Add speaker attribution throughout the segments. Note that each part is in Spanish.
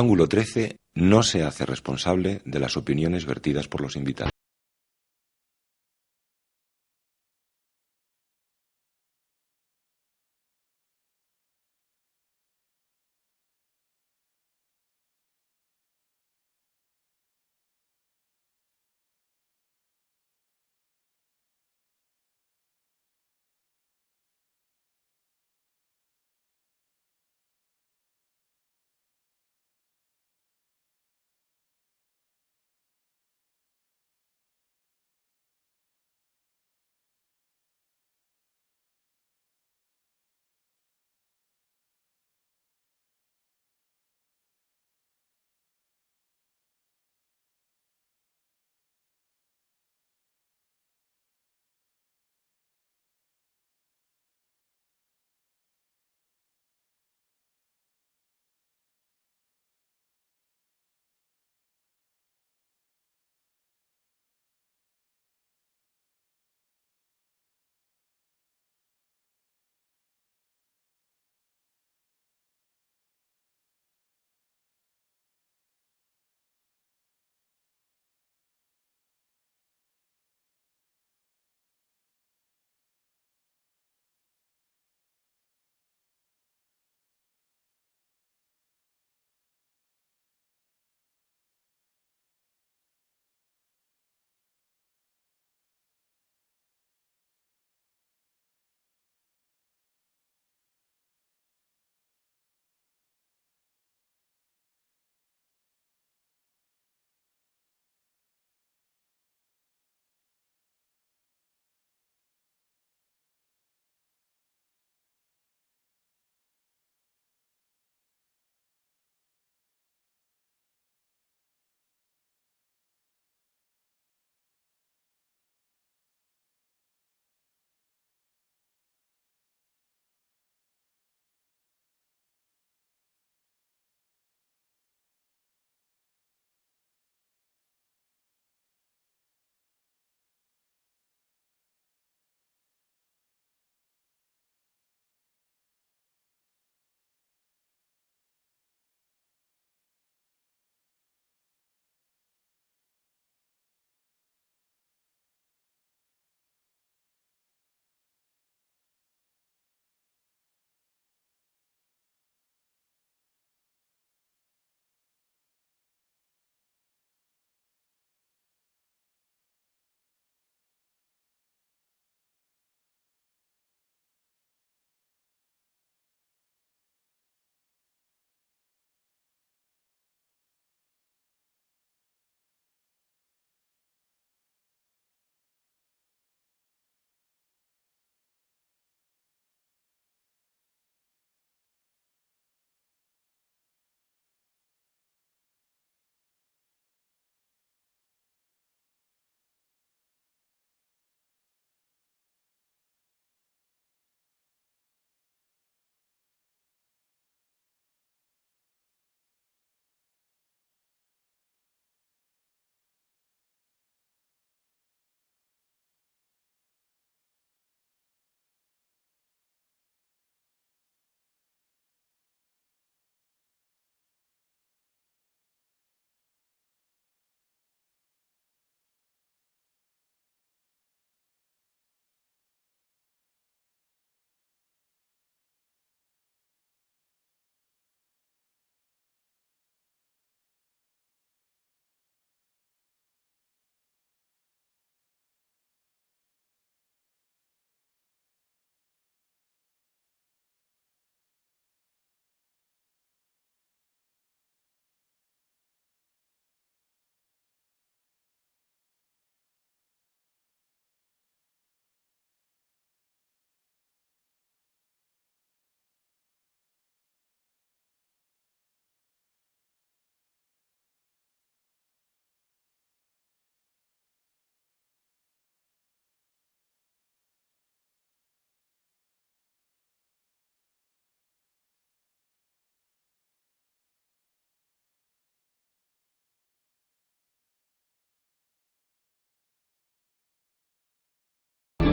Speaker 1: Ángulo 13 no se hace responsable de las opiniones vertidas por los invitados.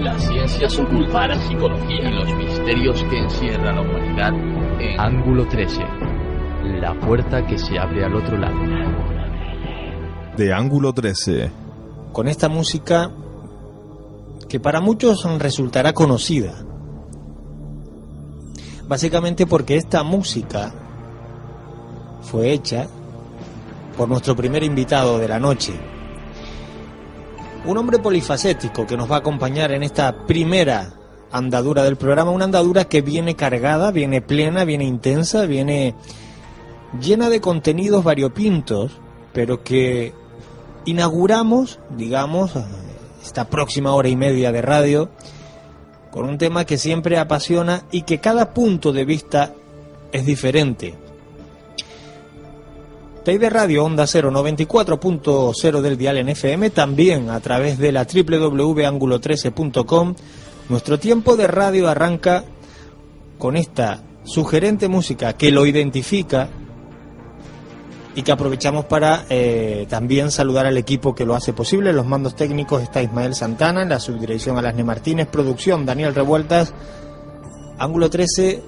Speaker 2: Las ciencias ocultas, la psicología y los misterios que encierra la humanidad en Ángulo 13. La puerta que se abre al otro lado.
Speaker 3: De Ángulo 13.
Speaker 4: Con esta música que para muchos resultará conocida. Básicamente porque esta música fue hecha por nuestro primer invitado de la noche. Un hombre polifacético que nos va a acompañar en esta primera andadura del programa, una andadura que viene cargada, viene plena, viene intensa, viene llena de contenidos variopintos, pero que inauguramos, digamos, esta próxima hora y media de radio con un tema que siempre apasiona y que cada punto de vista es diferente. TID Radio Onda Cero 94.0 del dial en FM, también a través de la www.angulo13.com. Nuestro tiempo de radio arranca con esta sugerente música que lo identifica y que aprovechamos para también saludar al equipo que lo hace posible. En los mandos técnicos está Ismael Santana, en la subdirección Alasne Martínez, producción Daniel Revueltas. Ángulo 13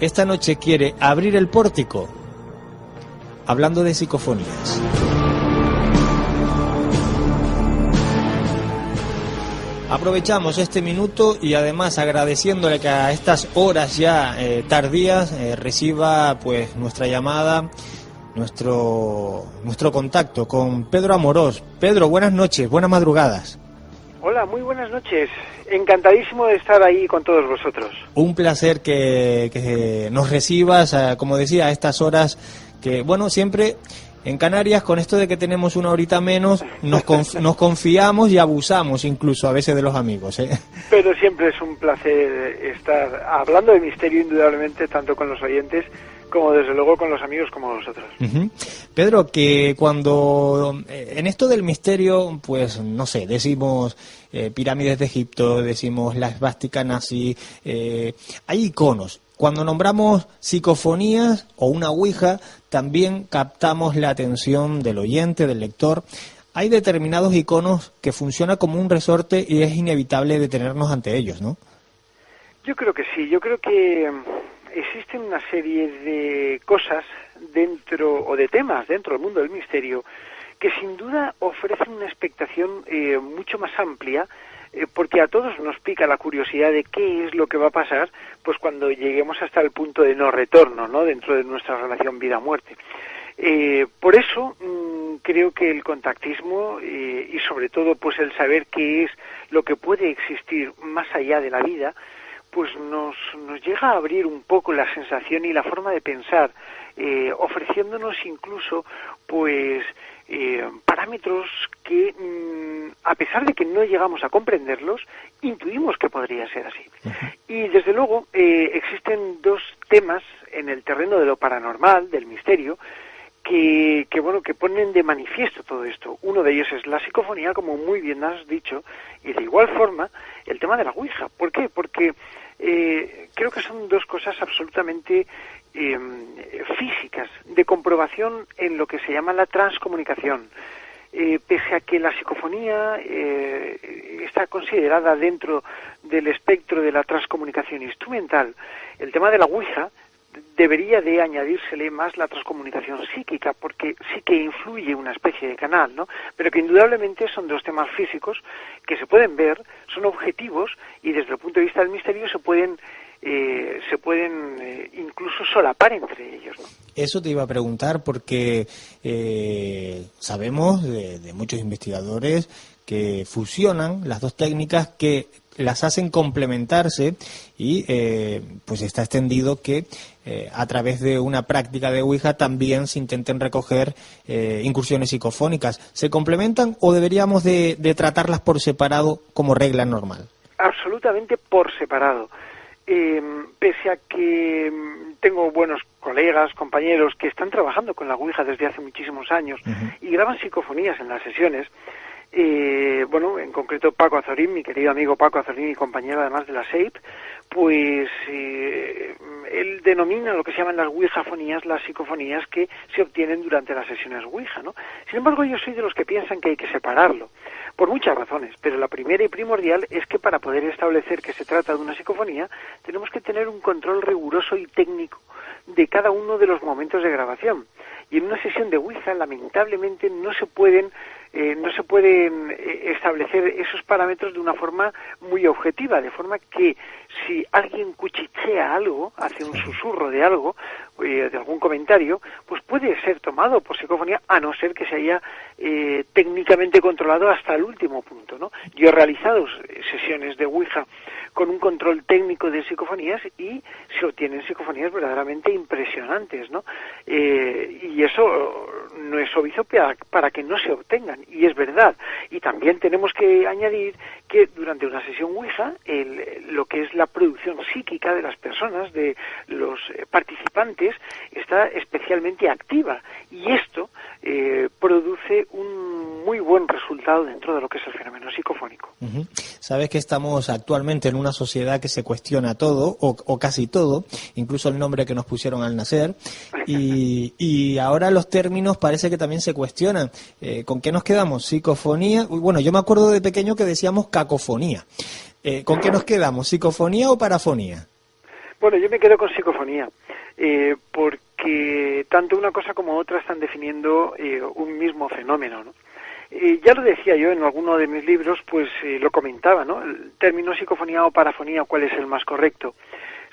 Speaker 4: esta noche quiere abrir el pórtico hablando de psicofonías. Aprovechamos este minuto y además agradeciéndole que a estas horas ya tardías reciba pues nuestra llamada, nuestro contacto con Pedro Amorós. Pedro, buenas noches, buenas madrugadas.
Speaker 5: Hola, muy buenas noches. Encantadísimo de estar ahí con todos vosotros.
Speaker 4: Un placer que nos recibas, como decía, a estas horas que, bueno, siempre en Canarias, con esto de que tenemos una horita menos, nos confiamos y abusamos incluso a veces de los amigos, ¿eh?
Speaker 5: Pero siempre es un placer estar hablando de misterio, indudablemente, tanto con los oyentes como desde luego con los amigos como vosotros. Uh-huh.
Speaker 4: Pedro, que cuando en esto del misterio, pues no sé, decimos pirámides de Egipto, decimos la esvástica nazi, hay iconos. Cuando nombramos psicofonías o una ouija, también captamos la atención del oyente, del lector. Hay determinados iconos que funcionan como un resorte y es inevitable detenernos ante ellos, ¿no?
Speaker 5: Yo creo que sí, yo creo que existen una serie de cosas dentro, o de temas dentro del mundo del misterio, que sin duda ofrecen una expectación mucho más amplia, porque a todos nos pica la curiosidad de qué es lo que va a pasar pues cuando lleguemos hasta el punto de no retorno, ¿no?, dentro de nuestra relación vida-muerte. Por eso creo que el contactismo y sobre todo pues el saber qué es lo que puede existir más allá de la vida, pues nos llega a abrir un poco la sensación y la forma de pensar, ofreciéndonos incluso pues parámetros que a pesar de que no llegamos a comprenderlos, intuimos que podría ser así. Y desde luego existen dos temas en el terreno de lo paranormal, del misterio, que ponen de manifiesto todo esto. Uno de ellos es la psicofonía, como muy bien has dicho, y de igual forma el tema de la ouija. ¿Por qué? Porque creo que son dos cosas absolutamente físicas, de comprobación en lo que se llama la transcomunicación. Pese a que la psicofonía está considerada dentro del espectro de la transcomunicación instrumental, el tema de la ouija debería de añadírsele más la transcomunicación psíquica, porque sí que influye una especie de canal, ¿no? Pero que indudablemente son dos temas físicos que se pueden ver, son objetivos y desde el punto de vista del misterio se pueden incluso solapar entre ellos, ¿no?
Speaker 4: Eso te iba a preguntar porque sabemos de muchos investigadores que fusionan las dos técnicas, que las hacen complementarse y pues está extendido que a través de una práctica de ouija también se intenten recoger incursiones psicofónicas. ¿Se complementan o deberíamos de tratarlas por separado como regla normal?
Speaker 5: Absolutamente por separado. Pese a que tengo buenos colegas, compañeros que están trabajando con la ouija desde hace muchísimos años y graban psicofonías en las sesiones, en concreto Paco Azorín, mi querido amigo Paco Azorín y compañero además de la SEIP, pues él denomina lo que se llaman las ouijafonías, las psicofonías que se obtienen durante las sesiones Ouija, ¿no? Sin embargo, yo soy de los que piensan que hay que separarlo, por muchas razones, pero la primera y primordial es que para poder establecer que se trata de una psicofonía, tenemos que tener un control riguroso y técnico de cada uno de los momentos de grabación. Y en una sesión de Ouija, lamentablemente, no se pueden establecer esos parámetros de una forma muy objetiva, de forma que si alguien cuchichea algo, hace un susurro de algo, de algún comentario, pues puede ser tomado por psicofonía, a no ser que se haya técnicamente controlado hasta el último punto, ¿no? Yo he realizado sesiones de Ouija con un control técnico de psicofonías y se obtienen psicofonías verdaderamente impresionantes, ¿no? Y eso no es obvio para que no se obtengan, y es verdad. Y también tenemos que añadir que durante una sesión Ouija, lo que es la producción psíquica de las personas, de los participantes, está especialmente activa, y esto produce un muy buen resultado dentro de lo que es el fenómeno psicofónico.
Speaker 4: Uh-huh. Sabes que estamos actualmente en una sociedad que se cuestiona todo, o casi todo, incluso el nombre que nos pusieron al nacer, y ahora los términos parece que también se cuestionan. ¿Con qué nos quedamos? ¿Psicofonía? Bueno, yo me acuerdo de pequeño que decíamos cacofonía. ¿Con qué nos quedamos? ¿Psicofonía o parafonía?
Speaker 5: Bueno, yo me quedo con psicofonía, porque tanto una cosa como otra están definiendo un mismo fenómeno, ¿no? Ya lo decía yo en alguno de mis libros, pues lo comentaba, ¿no? El término psicofonía o parafonía, ¿cuál es el más correcto?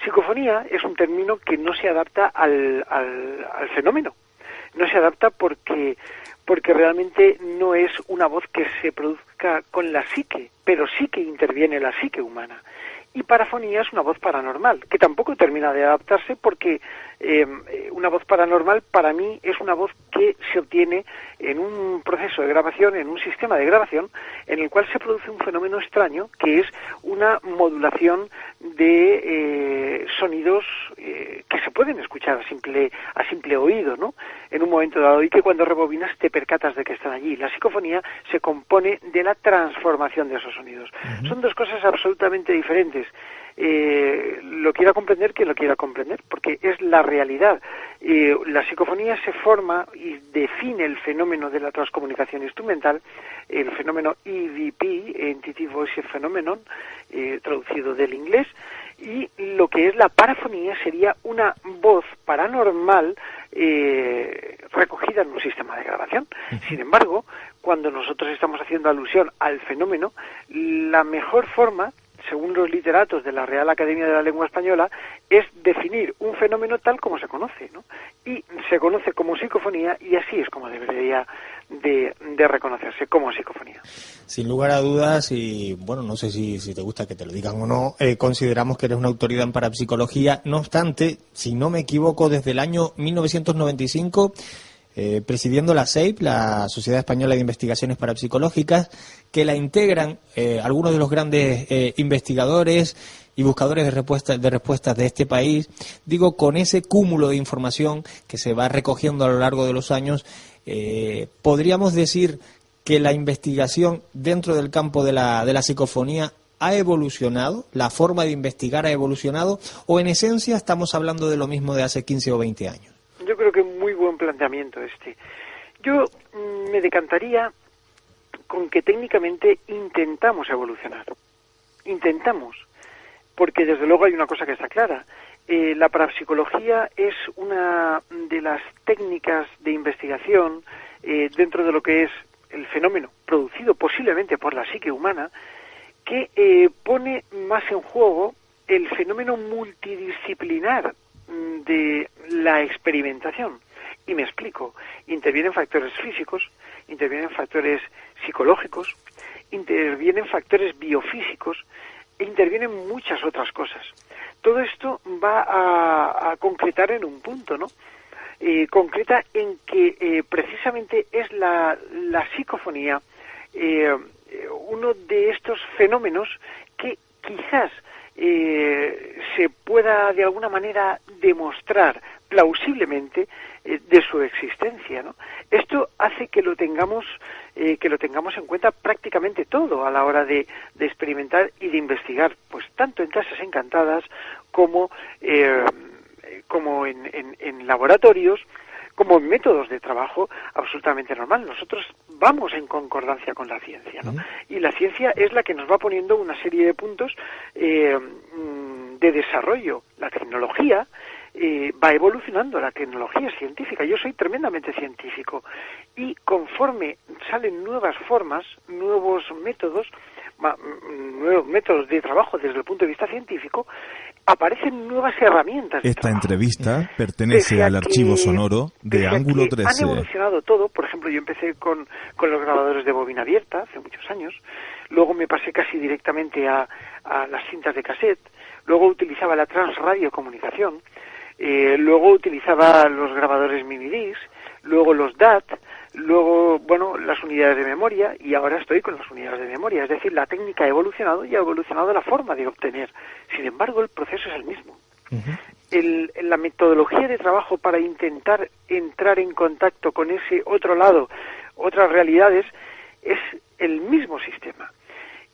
Speaker 5: Psicofonía es un término que no se adapta al fenómeno. No se adapta porque realmente no es una voz que se produzca con la psique, pero sí que interviene la psique humana. Y parafonía es una voz paranormal, que tampoco termina de adaptarse porque una voz paranormal para mí es una voz que se obtiene en un proceso de grabación, en un sistema de grabación, en el cual se produce un fenómeno extraño, que es una modulación de sonidos que se pueden escuchar a simple oído, ¿no? En un momento dado, y que cuando rebobinas te percatas de que están allí. La psicofonía se compone de la transformación de esos sonidos. Uh-huh. Son dos cosas absolutamente diferentes. Lo quiera comprender quien lo quiera comprender, porque es la realidad. La psicofonía se forma y define el fenómeno de la transcomunicación instrumental, el fenómeno EVP, Entity Voice Phenomenon, traducido del inglés, y lo que es la parafonía sería una voz paranormal recogida en un sistema de grabación. Sin embargo, cuando nosotros estamos haciendo alusión al fenómeno, la mejor forma, según los literatos de la Real Academia de la Lengua Española, es definir un fenómeno tal como se conoce, ¿no? Y se conoce como psicofonía, y así es como debería de reconocerse como psicofonía.
Speaker 4: Sin lugar a dudas, y bueno, no sé si te gusta que te lo digan o no, consideramos que eres una autoridad en parapsicología. No obstante, si no me equivoco, desde el año 1995... presidiendo la SEIP, la Sociedad Española de Investigaciones Parapsicológicas, que la integran algunos de los grandes investigadores y buscadores de respuestas de este país. Digo, con ese cúmulo de información que se va recogiendo a lo largo de los años, podríamos decir que la investigación dentro del campo de la psicofonía ha evolucionado, la forma de investigar ha evolucionado, o en esencia estamos hablando de lo mismo de hace 15 o 20 años.
Speaker 5: Yo creo que muy buen planteamiento este. Yo me decantaría con que técnicamente intentamos evolucionar. Intentamos, porque desde luego hay una cosa que está clara. La parapsicología es una de las técnicas de investigación dentro de lo que es el fenómeno producido posiblemente por la psique humana, que pone más en juego el fenómeno multidisciplinar de la experimentación. Y me explico. Intervienen factores físicos, intervienen factores psicológicos, intervienen factores biofísicos e intervienen muchas otras cosas. Todo esto va a concretar en un punto, ¿no? Concreta en que precisamente es la psicofonía uno de estos fenómenos que quizás se pueda de alguna manera demostrar plausiblemente de su existencia, ¿no? Esto hace que lo tengamos en cuenta prácticamente todo a la hora de experimentar y de investigar, pues tanto en Casas Encantadas como como en laboratorios, como en métodos de trabajo absolutamente normal. Nosotros vamos en concordancia con la ciencia, ¿no? Y la ciencia es la que nos va poniendo una serie de puntos de desarrollo. La tecnología va evolucionando, la tecnología científica. Yo soy tremendamente científico y conforme salen nuevas formas, nuevos métodos de trabajo desde el punto de vista científico, aparecen nuevas herramientas de
Speaker 3: Esta
Speaker 5: trabajo.
Speaker 3: entrevista pertenece al archivo sonoro de Ángulo 13.
Speaker 5: Han evolucionado todo. Por ejemplo, yo empecé con los grabadores de bobina abierta hace muchos años. Luego me pasé casi directamente a las cintas de cassette. Luego utilizaba la transradiocomunicación. Luego utilizaba los grabadores minidisc. Luego los DAT. Luego, las unidades de memoria, y ahora estoy con las unidades de memoria. Es decir, la técnica ha evolucionado y ha evolucionado la forma de obtener. Sin embargo, el proceso es el mismo. La metodología de trabajo para intentar entrar en contacto con ese otro lado, otras realidades, es el mismo sistema.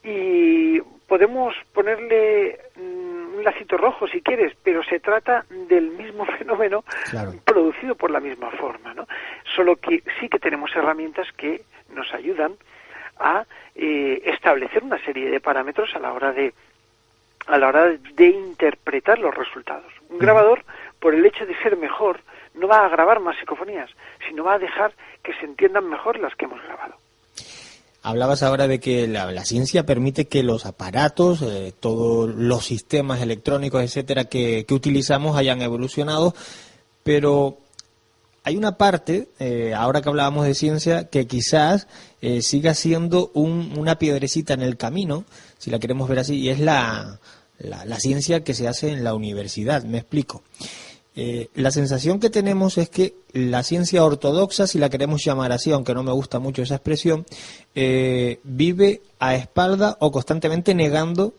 Speaker 5: Y podemos ponerle un lacito rojo si quieres, pero se trata del mismo fenómeno, claro, producido por la misma forma, ¿no? Solo que sí que tenemos herramientas que nos ayudan a establecer una serie de parámetros a la hora de interpretar los resultados. Un grabador, por el hecho de ser mejor, no va a grabar más psicofonías, sino va a dejar que se entiendan mejor las que hemos grabado.
Speaker 4: Hablabas ahora de que la ciencia permite que los aparatos, todos los sistemas electrónicos, etcétera, que utilizamos hayan evolucionado, pero hay una parte, ahora que hablábamos de ciencia, que quizás siga siendo una piedrecita en el camino, si la queremos ver así, y es la ciencia que se hace en la universidad. Me explico. La sensación que tenemos es que la ciencia ortodoxa, si la queremos llamar así, aunque no me gusta mucho esa expresión, vive a espalda o constantemente negando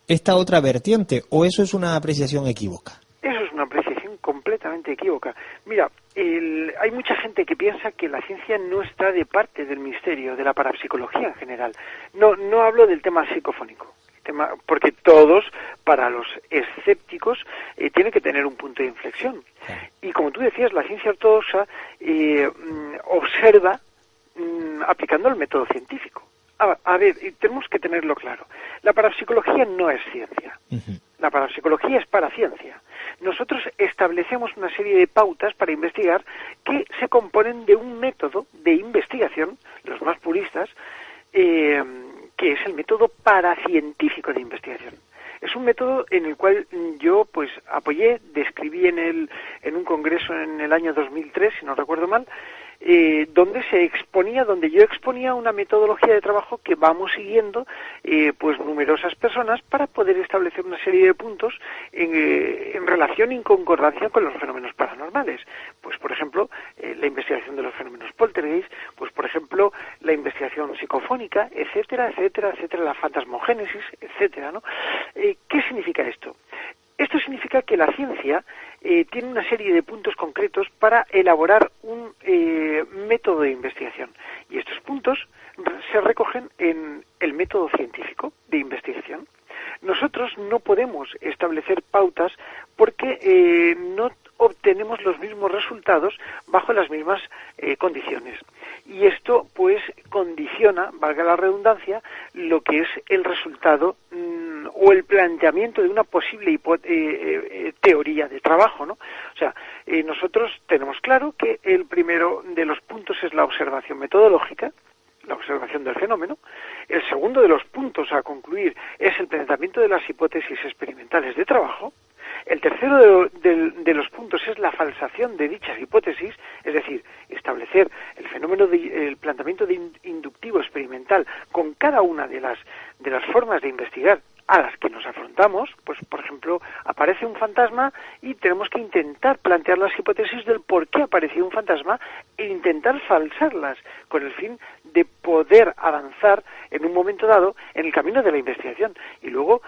Speaker 4: esta otra vertiente, ¿o eso es una apreciación equívoca?
Speaker 5: Eso es una apreciación completamente equívoca. Mira, hay mucha gente que piensa que la ciencia no está de parte del misterio, de la parapsicología en general. No hablo del tema psicofónico. Porque todos, para los escépticos, tienen que tener un punto de inflexión. Y como tú decías, la ciencia ortodoxa observa aplicando el método científico. A ver, tenemos que tenerlo claro. La parapsicología no es ciencia. La parapsicología es paraciencia. Nosotros establecemos una serie de pautas para investigar que se componen de un método de investigación, los más puristas, que es el método paracientífico de investigación. Es un método en el cual yo apoyé, describí en un congreso en el año 2003, si no recuerdo mal, donde yo exponía una metodología de trabajo que vamos siguiendo numerosas personas para poder establecer una serie de puntos en relación y en concordancia con los fenómenos paranormales. Pues por ejemplo, la investigación de los fenómenos poltergeist, pues por ejemplo, la investigación psicofónica, etcétera, etcétera, etcétera, la fantasmogénesis, etcétera, ¿no? ¿Qué significa esto? Esto significa que la ciencia tiene una serie de puntos concretos para elaborar un método de investigación. Y estos puntos se recogen en el método científico de investigación. Nosotros no podemos establecer pautas porque no obtenemos los mismos resultados bajo las mismas condiciones. Y esto, condiciona, valga la redundancia, lo que es el resultado o el planteamiento de una posible teoría de trabajo, ¿no? O sea, nosotros tenemos claro que el primero de los puntos es la observación metodológica, la observación del fenómeno. El segundo de los puntos a concluir es el planteamiento de las hipótesis experimentales de trabajo. El tercero de los puntos es la falsación de dichas hipótesis, es decir, establecer el fenómeno el planteamiento inductivo experimental con cada una de las formas de investigar a las que nos afrontamos. Pues por ejemplo, aparece un fantasma y tenemos que intentar plantear las hipótesis del por qué apareció un fantasma e intentar falsarlas con el fin de poder avanzar en un momento dado en el camino de la investigación. Y luego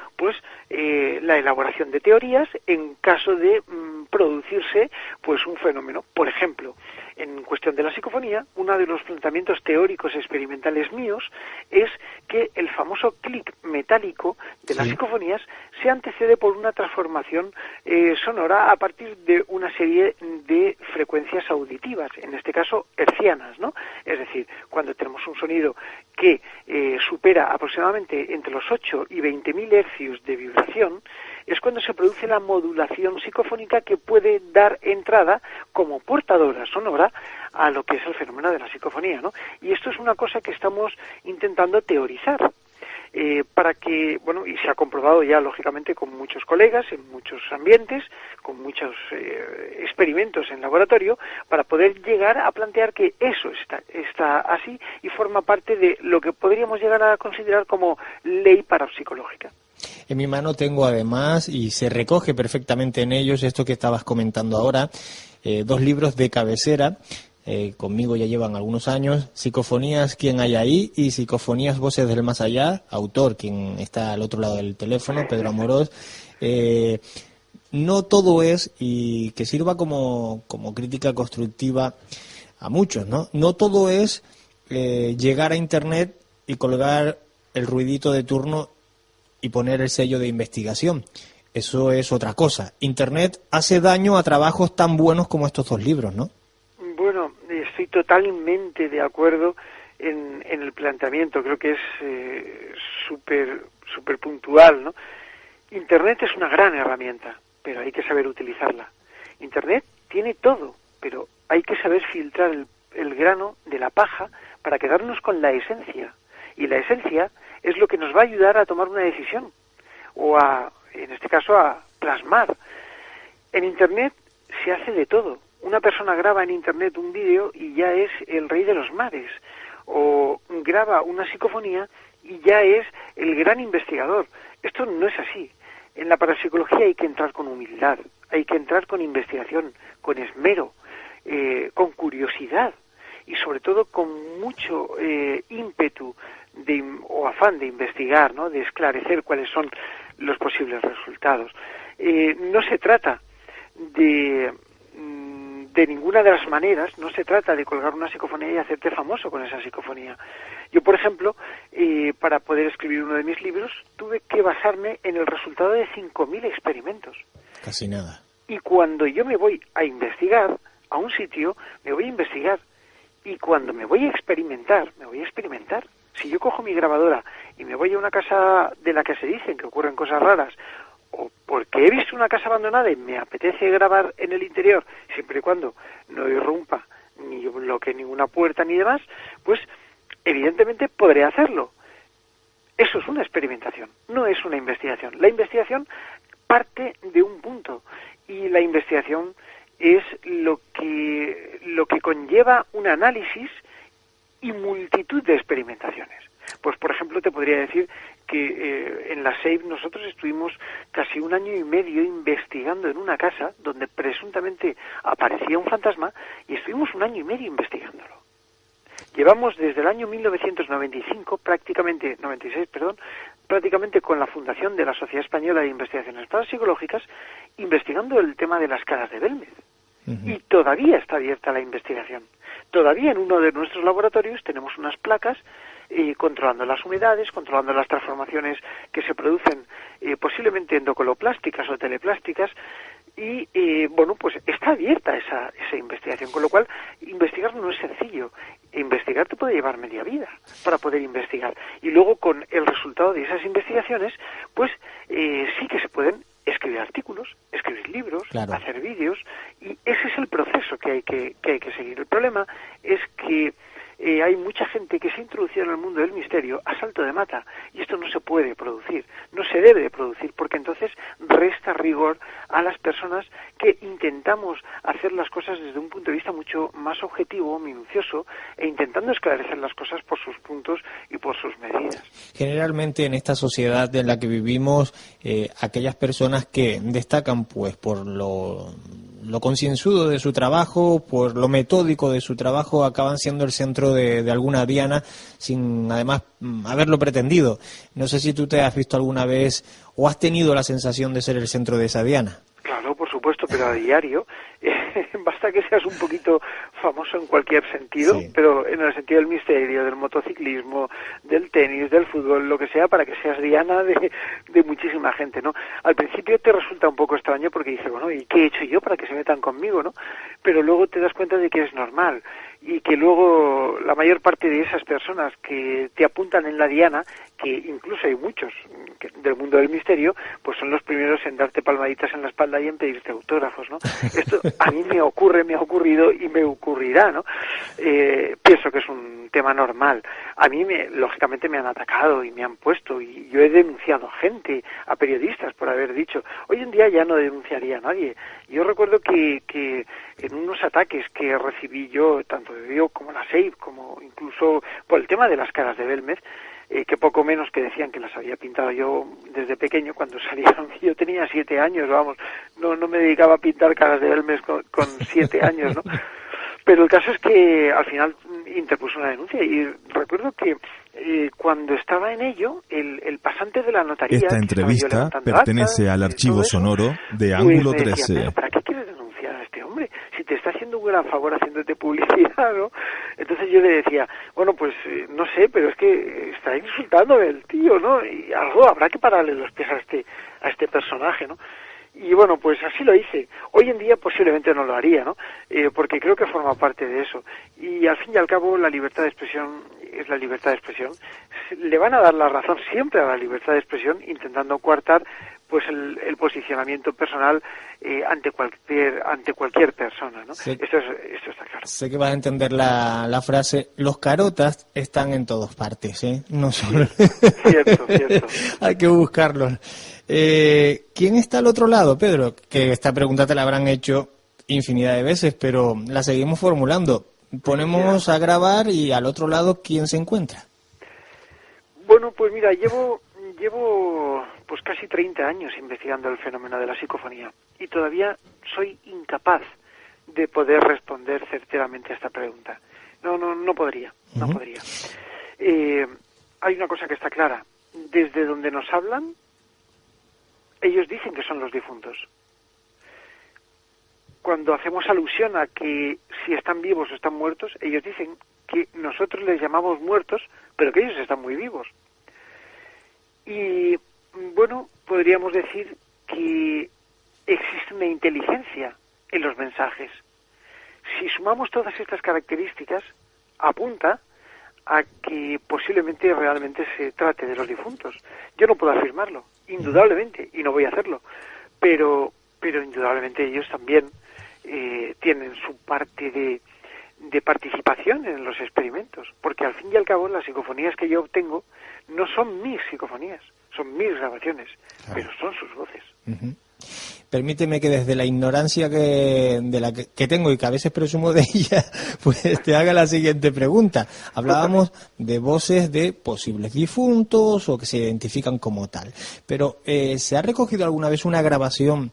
Speaker 5: la elaboración de teorías en caso de producirse un fenómeno. Por ejemplo, En cuestión de la psicofonía, uno de los planteamientos teóricos experimentales míos es que el famoso clic metálico de las psicofonías se antecede por una transformación sonora a partir de una serie de frecuencias auditivas, en este caso hertzianas, ¿no? Es decir, cuando tenemos un sonido que supera aproximadamente entre los 8 y 20.000 hercios de vibración, es cuando se produce la modulación psicofónica que puede dar entrada como portadora sonora a lo que es el fenómeno de la psicofonía, ¿no? Y esto es una cosa que estamos intentando teorizar. Para que, bueno, y se ha comprobado ya lógicamente con muchos colegas, en muchos ambientes, con muchos experimentos en laboratorio, para poder llegar a plantear que eso está así y forma parte de lo que podríamos llegar a considerar como ley parapsicológica.
Speaker 4: En mi mano tengo además, y se recoge perfectamente en ellos, esto que estabas comentando ahora, 2 libros de cabecera. Conmigo ya llevan algunos años, Psicofonías, ¿Quién hay ahí? Y Psicofonías, Voces del Más Allá, autor, quien está al otro lado del teléfono, Pedro Amorós. No todo es, y que sirva como crítica constructiva a muchos, ¿no? No todo es llegar a Internet y colgar el ruidito de turno y poner el sello de investigación. Eso es otra cosa. Internet hace daño a trabajos tan buenos como estos 2 libros, ¿no?
Speaker 5: Bueno, estoy totalmente de acuerdo en el planteamiento. Creo que es súper puntual, ¿no? Internet es una gran herramienta, pero hay que saber utilizarla. Internet tiene todo, pero hay que saber filtrar el grano de la paja para quedarnos con la esencia. Y la esencia es lo que nos va a ayudar a tomar una decisión, o en este caso, a plasmar. En Internet se hace de todo. Una persona graba en Internet un vídeo y ya es el rey de los mares, o graba una psicofonía y ya es el gran investigador. Esto no es así. En la parapsicología hay que entrar con humildad, hay que entrar con investigación, con esmero, con curiosidad y sobre todo con mucho ímpetu o afán de investigar, ¿no? De esclarecer cuáles son los posibles resultados. No se trata de ninguna de las maneras, no se trata de colgar una psicofonía y hacerte famoso con esa psicofonía. Yo, por ejemplo, para poder escribir uno de mis libros, tuve que basarme en el resultado de 5.000 experimentos.
Speaker 4: Casi nada.
Speaker 5: Y cuando yo me voy a investigar a un sitio, me voy a investigar. Y cuando me voy a experimentar, me voy a experimentar. Si yo cojo mi grabadora y me voy a una casa de la que se dicen que ocurren cosas raras, o porque he visto una casa abandonada y me apetece grabar en el interior, siempre y cuando no irrumpa ni bloquee ninguna puerta ni demás, pues evidentemente podré hacerlo. Eso es una experimentación, no es una investigación. La investigación parte de un punto y la investigación es lo que conlleva un análisis y multitud de experimentaciones. Pues, por ejemplo, te podría decir que en la SEIP nosotros estuvimos casi 1 año y medio investigando en una casa donde presuntamente aparecía un fantasma y estuvimos 1 año y medio investigándolo. Llevamos desde el año 1995, prácticamente con la fundación de la Sociedad Española de Investigaciones Parapsicológicas, investigando el tema de las caras de Belmez. Y todavía está abierta la investigación. Todavía en uno de nuestros laboratorios tenemos unas placas controlando las humedades, controlando las transformaciones que se producen posiblemente endocoloplásticas o teleplásticas, y bueno, pues está abierta esa investigación, con lo cual investigar no es sencillo. Investigar te puede llevar media vida para poder investigar, y luego con el resultado de esas investigaciones, pues sí que se pueden escribir artículos, escribir libros, claro, hacer vídeos, y ese es el proceso que hay que seguir. El problema es que hay mucha gente que se ha introducido en el mundo del misterio a salto de mata, y esto no se puede producir, no se debe de producir, porque entonces resta rigor a las personas que intentamos hacer las cosas desde un punto de vista mucho más objetivo, minucioso, e intentando esclarecer las cosas por sus puntos y por sus medidas.
Speaker 4: Generalmente en esta sociedad en la que vivimos, aquellas personas que destacan pues por lo concienzudo de su trabajo, por lo metódico de su trabajo, acaban siendo el centro de alguna diana sin además haberlo pretendido. No sé si tú te has visto alguna vez o has tenido la sensación de ser el centro de esa diana.
Speaker 5: Claro, por supuesto, pero a diario. Basta que seas un poquito famoso en cualquier sentido,
Speaker 4: sí,
Speaker 5: pero en el sentido del misterio, del motociclismo, del tenis, del fútbol, lo que sea, para que seas diana de muchísima gente, ¿no? Al principio te resulta un poco extraño porque dices, bueno, ¿y qué he hecho yo para que se metan conmigo, no? Pero luego te das cuenta de que es normal y que luego la mayor parte de esas personas que te apuntan en la diana, que incluso hay muchos del mundo del misterio, pues son los primeros en darte palmaditas en la espalda y en pedirte autógrafos, ¿no? Esto a mí me ha ocurrido y me ocurrirá, ¿no? Pienso que es un tema normal. A mí, lógicamente, me han atacado y me han puesto, y yo he denunciado a gente, a periodistas, por haber dicho. Hoy en día ya no denunciaría a nadie. Yo recuerdo que en unos ataques que recibí yo, tanto de Dios como la SEIP, como incluso por el tema de las caras de Belmez, que poco menos que decían que las había pintado yo desde pequeño cuando salieron. Yo tenía 7 años, vamos, no me dedicaba a pintar caras de Belmez con 7 años, ¿no? Pero el caso es que al final interpuso una denuncia y recuerdo que cuando estaba en ello, el pasante de la notaría...
Speaker 3: Esta entrevista pertenece al archivo sonoro de Ángulo 13.
Speaker 5: ¿Para qué quieres denunciar a este hombre? Si te está haciendo un gran favor haciéndote publicidad, ¿no? Entonces yo le decía, bueno, pues no sé, pero es que está insultándome el tío, ¿no? Y algo habrá que pararle los pies a este personaje, ¿no? Y bueno, pues así lo hice. Hoy en día posiblemente no lo haría, ¿no? Porque creo que forma parte de eso. Y al fin y al cabo la libertad de expresión es la libertad de expresión. Le van a dar la razón siempre a la libertad de expresión, intentando coartar pues el posicionamiento personal ante cualquier persona, ¿no?
Speaker 4: Sí.
Speaker 5: Esto está claro.
Speaker 4: Sé que vas a entender la frase, los carotas están en todas partes, ¿eh? No solo...
Speaker 5: Cierto.
Speaker 4: Hay que buscarlos. ¿Quién está al otro lado, Pedro? Que esta pregunta te la habrán hecho infinidad de veces, pero la seguimos formulando. Ponemos a grabar y al otro lado, ¿quién se encuentra?
Speaker 5: Bueno, pues mira, llevo pues casi 30 años investigando el fenómeno de la psicofonía y todavía soy incapaz de poder responder certeramente a esta pregunta. No podría. Hay una cosa que está clara. Desde donde nos hablan, ellos dicen que son los difuntos. Cuando hacemos alusión a que si están vivos o están muertos, ellos dicen que nosotros les llamamos muertos, pero que ellos están muy vivos. Y, bueno, podríamos decir que existe una inteligencia en los mensajes. Si sumamos todas estas características, apunta a que posiblemente realmente se trate de los difuntos. Yo no puedo afirmarlo, indudablemente, y no voy a hacerlo, pero indudablemente ellos también tienen su parte de participación en los experimentos, porque al fin y al cabo las psicofonías que yo obtengo no son mis psicofonías, son mis grabaciones, claro, pero son sus voces.
Speaker 4: Uh-huh. Permíteme que desde la ignorancia que tengo y que a veces presumo de ella, pues te haga la siguiente pregunta. Hablábamos de voces de posibles difuntos o que se identifican como tal, pero ¿se ha recogido alguna vez una grabación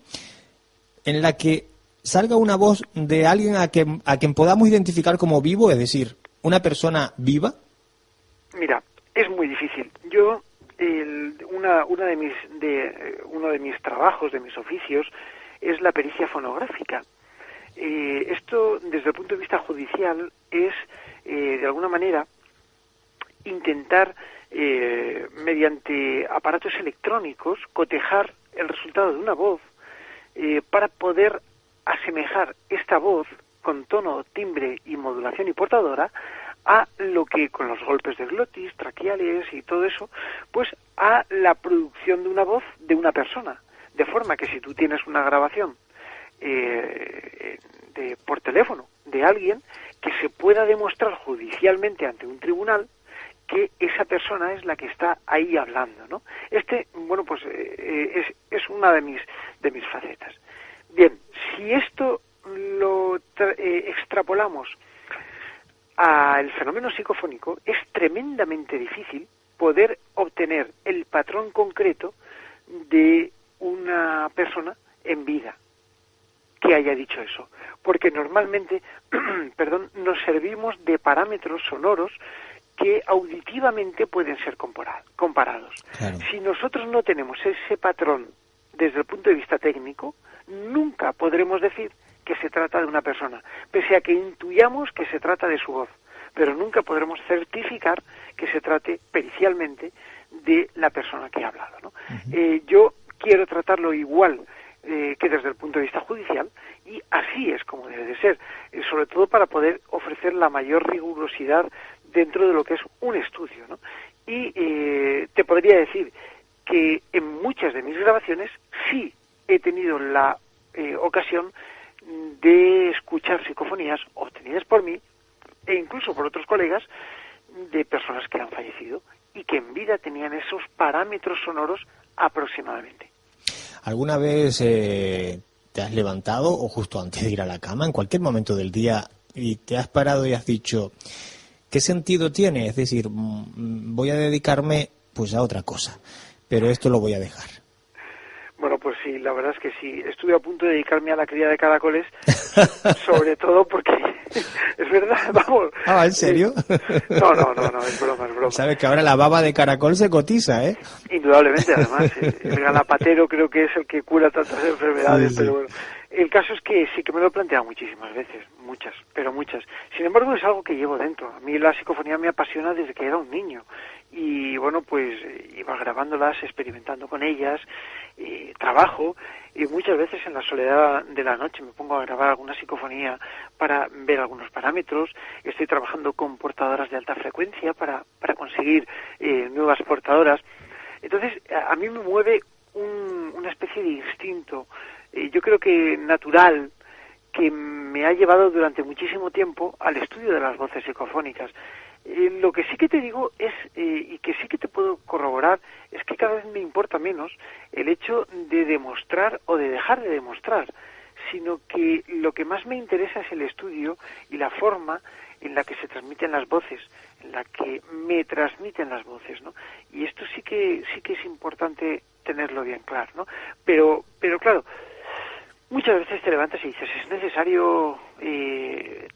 Speaker 4: en la que salga una voz de alguien a quien podamos identificar como vivo, es decir, una persona viva?
Speaker 5: Mira, es muy difícil. Yo uno de mis trabajos, de mis oficios, es la pericia fonográfica. Esto, desde el punto de vista judicial, es, de alguna manera, intentar, mediante aparatos electrónicos, cotejar el resultado de una voz para poder asemejar esta voz con tono, timbre y modulación y portadora a lo que con los golpes de glotis, traqueales y todo eso, pues a la producción de una voz de una persona. De forma que si tú tienes una grabación por teléfono de alguien, que se pueda demostrar judicialmente ante un tribunal que esa persona es la que está ahí hablando, ¿no? Bueno, pues es una de mis facetas. Bien, si esto lo extrapolamos al fenómeno psicofónico, es tremendamente difícil poder obtener el patrón concreto de una persona en vida que haya dicho eso, porque normalmente, nos servimos de parámetros sonoros que auditivamente pueden ser comparados. Claro. Si nosotros no tenemos ese patrón desde el punto de vista técnico, nunca podremos decir que se trata de una persona, pese a que intuyamos que se trata de su voz, pero nunca podremos certificar que se trate pericialmente de la persona que ha hablado, ¿no? Yo quiero tratarlo igual que desde el punto de vista judicial, y así es como debe de ser, sobre todo para poder ofrecer la mayor rigurosidad dentro de lo que es un estudio, ¿no? Y te podría decir que en muchas de mis grabaciones sí he tenido la ocasión de escuchar psicofonías obtenidas por mí e incluso por otros colegas de personas que han fallecido y que en vida tenían esos parámetros sonoros aproximadamente.
Speaker 4: ¿Alguna vez te has levantado o justo antes de ir a la cama, en cualquier momento del día, y te has parado y has dicho, ¿qué sentido tiene? Es decir, voy a dedicarme pues a otra cosa, pero esto lo voy a dejar.
Speaker 5: Bueno, pues sí, la verdad es que sí. Estuve a punto de dedicarme a la cría de caracoles, sobre todo porque es verdad, vamos.
Speaker 4: Ah, ¿en serio?
Speaker 5: No, es broma.
Speaker 4: Sabes que ahora la baba de caracol se cotiza, ¿eh?
Speaker 5: Indudablemente, además. El galapatero creo que es el que cura tantas enfermedades, sí. Pero bueno. El caso es que sí que me lo he planteado muchísimas veces, muchas. Sin embargo, es algo que llevo dentro. A mí la psicofonía me apasiona desde que era un niño. Y bueno, pues iba grabándolas, experimentando con ellas, trabajo, y muchas veces en la soledad de la noche me pongo a grabar alguna psicofonía para ver algunos parámetros. Estoy trabajando con portadoras de alta frecuencia para conseguir nuevas portadoras. Entonces, a mí me mueve una especie de instinto, yo creo que natural, que me ha llevado durante muchísimo tiempo al estudio de las voces psicofónicas. Lo que sí que te digo es, y que sí que te puedo corroborar, es que cada vez me importa menos el hecho de demostrar o de dejar de demostrar, sino que lo que más me interesa es el estudio y la forma en la que se transmiten las voces, en la que me transmiten las voces, ¿no? Y esto sí que es importante tenerlo bien claro, ¿no? Pero claro, muchas veces te levantas y dices, ¿es necesario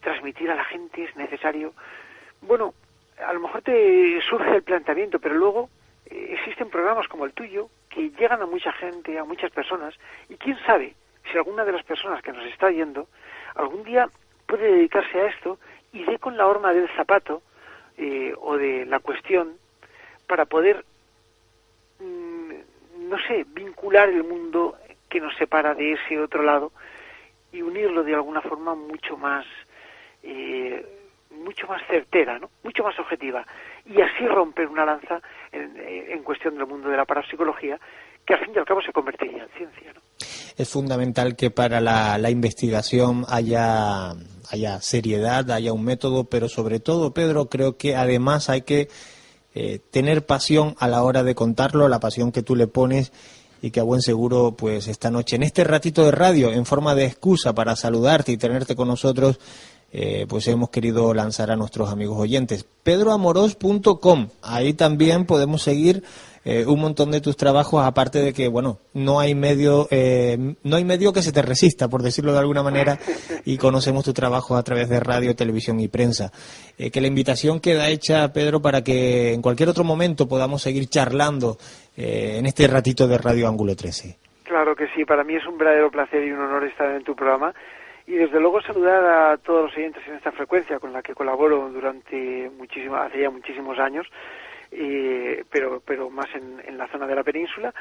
Speaker 5: transmitir a la gente? ¿Es necesario? Bueno, a lo mejor te surge el planteamiento, pero luego existen programas como el tuyo que llegan a mucha gente, a muchas personas, y quién sabe si alguna de las personas que nos está oyendo algún día puede dedicarse a esto y dé con la horma del zapato o de la cuestión para poder, no sé, vincular el mundo que nos separa de ese otro lado y unirlo de alguna forma mucho más certera, ¿no? Mucho más objetiva, y así romper una lanza en cuestión del mundo de la parapsicología, que al fin y al cabo se convertiría en ciencia, ¿no?
Speaker 4: Es fundamental que para la investigación haya seriedad, haya un método, pero sobre todo, Pedro, creo que además hay que tener pasión a la hora de contarlo, la pasión que tú le pones, y que a buen seguro, pues esta noche, en este ratito de radio, en forma de excusa para saludarte y tenerte con nosotros, pues hemos querido lanzar a nuestros amigos oyentes. pedroamoros.com, ahí también podemos seguir un montón de tus trabajos, aparte de que, bueno, no hay medio que se te resista, por decirlo de alguna manera, y conocemos tu trabajo a través de radio, televisión y prensa. Que la invitación queda hecha, Pedro, para que en cualquier otro momento podamos seguir charlando en este ratito de Radio Ángulo 13.
Speaker 5: Claro que sí, para mí es un verdadero placer y un honor estar en tu programa. Y desde luego saludar a todos los oyentes en esta frecuencia con la que colaboro hace ya muchísimos años, pero más en la zona de la península.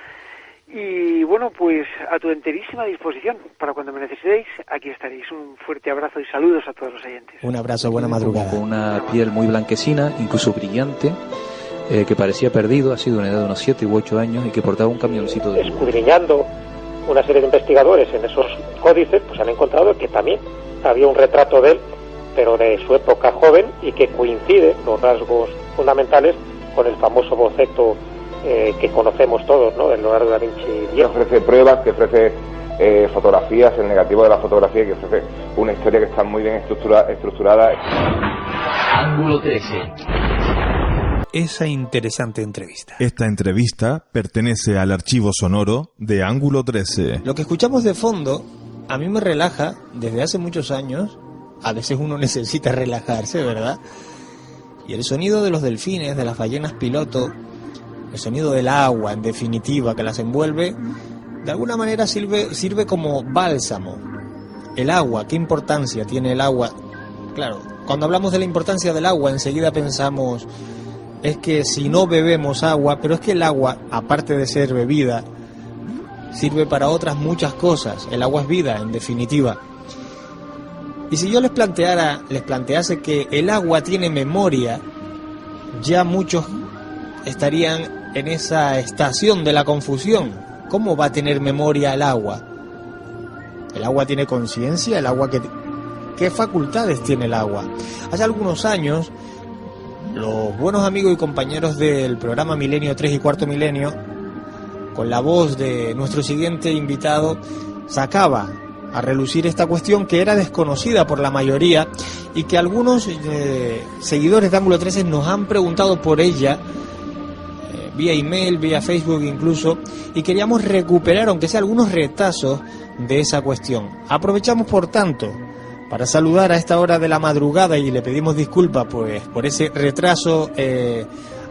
Speaker 5: Y bueno, pues a tu enterísima disposición para cuando me necesitéis, aquí estaréis. Un fuerte abrazo y saludos a todos los oyentes.
Speaker 4: Un abrazo, buena madrugada.
Speaker 6: Con una piel muy blanquecina, incluso brillante, que parecía perdido, ha sido una edad de unos 7 u 8 años y que portaba un camioncito de...
Speaker 7: Escudriñando una serie de investigadores en esos códices, pues han encontrado que también había un retrato de él, pero de su época joven, y que coincide los rasgos fundamentales con el famoso boceto que conocemos todos, ¿no?, del Leonardo da Vinci.
Speaker 8: Que ofrece pruebas, que ofrece fotografías, el negativo de la fotografía, que ofrece una historia que está muy bien estructurada.
Speaker 2: Ángulo 13.
Speaker 4: Esa interesante entrevista.
Speaker 3: Esta entrevista pertenece al archivo sonoro de Ángulo 13.
Speaker 4: Lo que escuchamos de fondo a mí me relaja desde hace muchos años. A veces uno necesita relajarse, ¿verdad? Y el sonido de los delfines, de las ballenas piloto, el sonido del agua, en definitiva, que las envuelve, de alguna manera sirve como bálsamo el agua, ¿qué importancia tiene el agua? Claro, cuando hablamos de la importancia del agua, enseguida pensamos, es que si no bebemos agua, pero es que el agua, aparte de ser bebida, sirve para otras muchas cosas. El agua es vida, en definitiva. Y si yo les plantease que el agua tiene memoria, ya muchos estarían en esa estación de la confusión. ¿Cómo va a tener memoria el agua? ¿El agua tiene conciencia? ¿El agua qué facultades tiene el agua? Hace algunos años, los buenos amigos y compañeros del programa Milenio 3 y Cuarto Milenio, con la voz de nuestro siguiente invitado, sacaba a relucir esta cuestión que era desconocida por la mayoría y que algunos seguidores de Ángulo 13 nos han preguntado por ella, vía email, vía Facebook incluso, y queríamos recuperar, aunque sea algunos retazos de esa cuestión. Aprovechamos, por tanto, para saludar a esta hora de la madrugada, y le pedimos disculpas pues por ese retraso,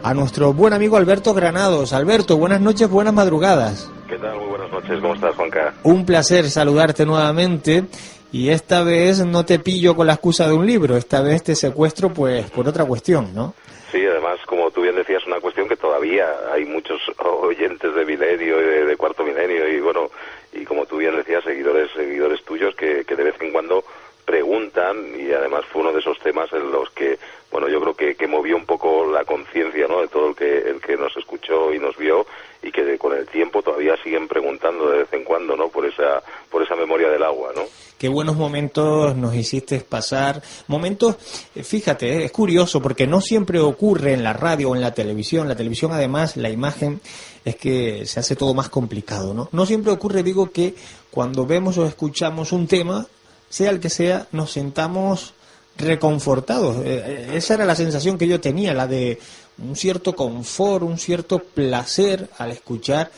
Speaker 4: a nuestro buen amigo Alberto Granados. Alberto, buenas noches, buenas madrugadas.
Speaker 9: ¿Qué tal? Muy buenas noches, ¿cómo estás, Juanca?
Speaker 4: Un placer saludarte nuevamente, y esta vez no te pillo con la excusa de un libro, esta vez te secuestro pues por otra cuestión, ¿no?
Speaker 9: Sí, además, como tú bien decías, una cuestión que todavía hay muchos oyentes de Milenio y de Cuarto Milenio, y bueno, y como tú bien decías, seguidores tuyos que de vez en cuando preguntan, y además fue uno de esos temas en los que, bueno, yo creo que movió un poco la conciencia, ¿no?, de todo el que nos escuchó y nos vio, y que con el tiempo todavía siguen preguntando de vez en cuando, ¿no?, por esa memoria del agua, ¿no?
Speaker 4: Qué buenos momentos nos hiciste pasar, momentos, fíjate, es curioso porque no siempre ocurre en la radio o en la televisión además, la imagen es que se hace todo más complicado, ¿no? No siempre ocurre, digo, que cuando vemos o escuchamos un tema, sea el que sea, nos sentamos reconfortados. Esa era la sensación que yo tenía, la de un cierto confort, un cierto placer al escuchar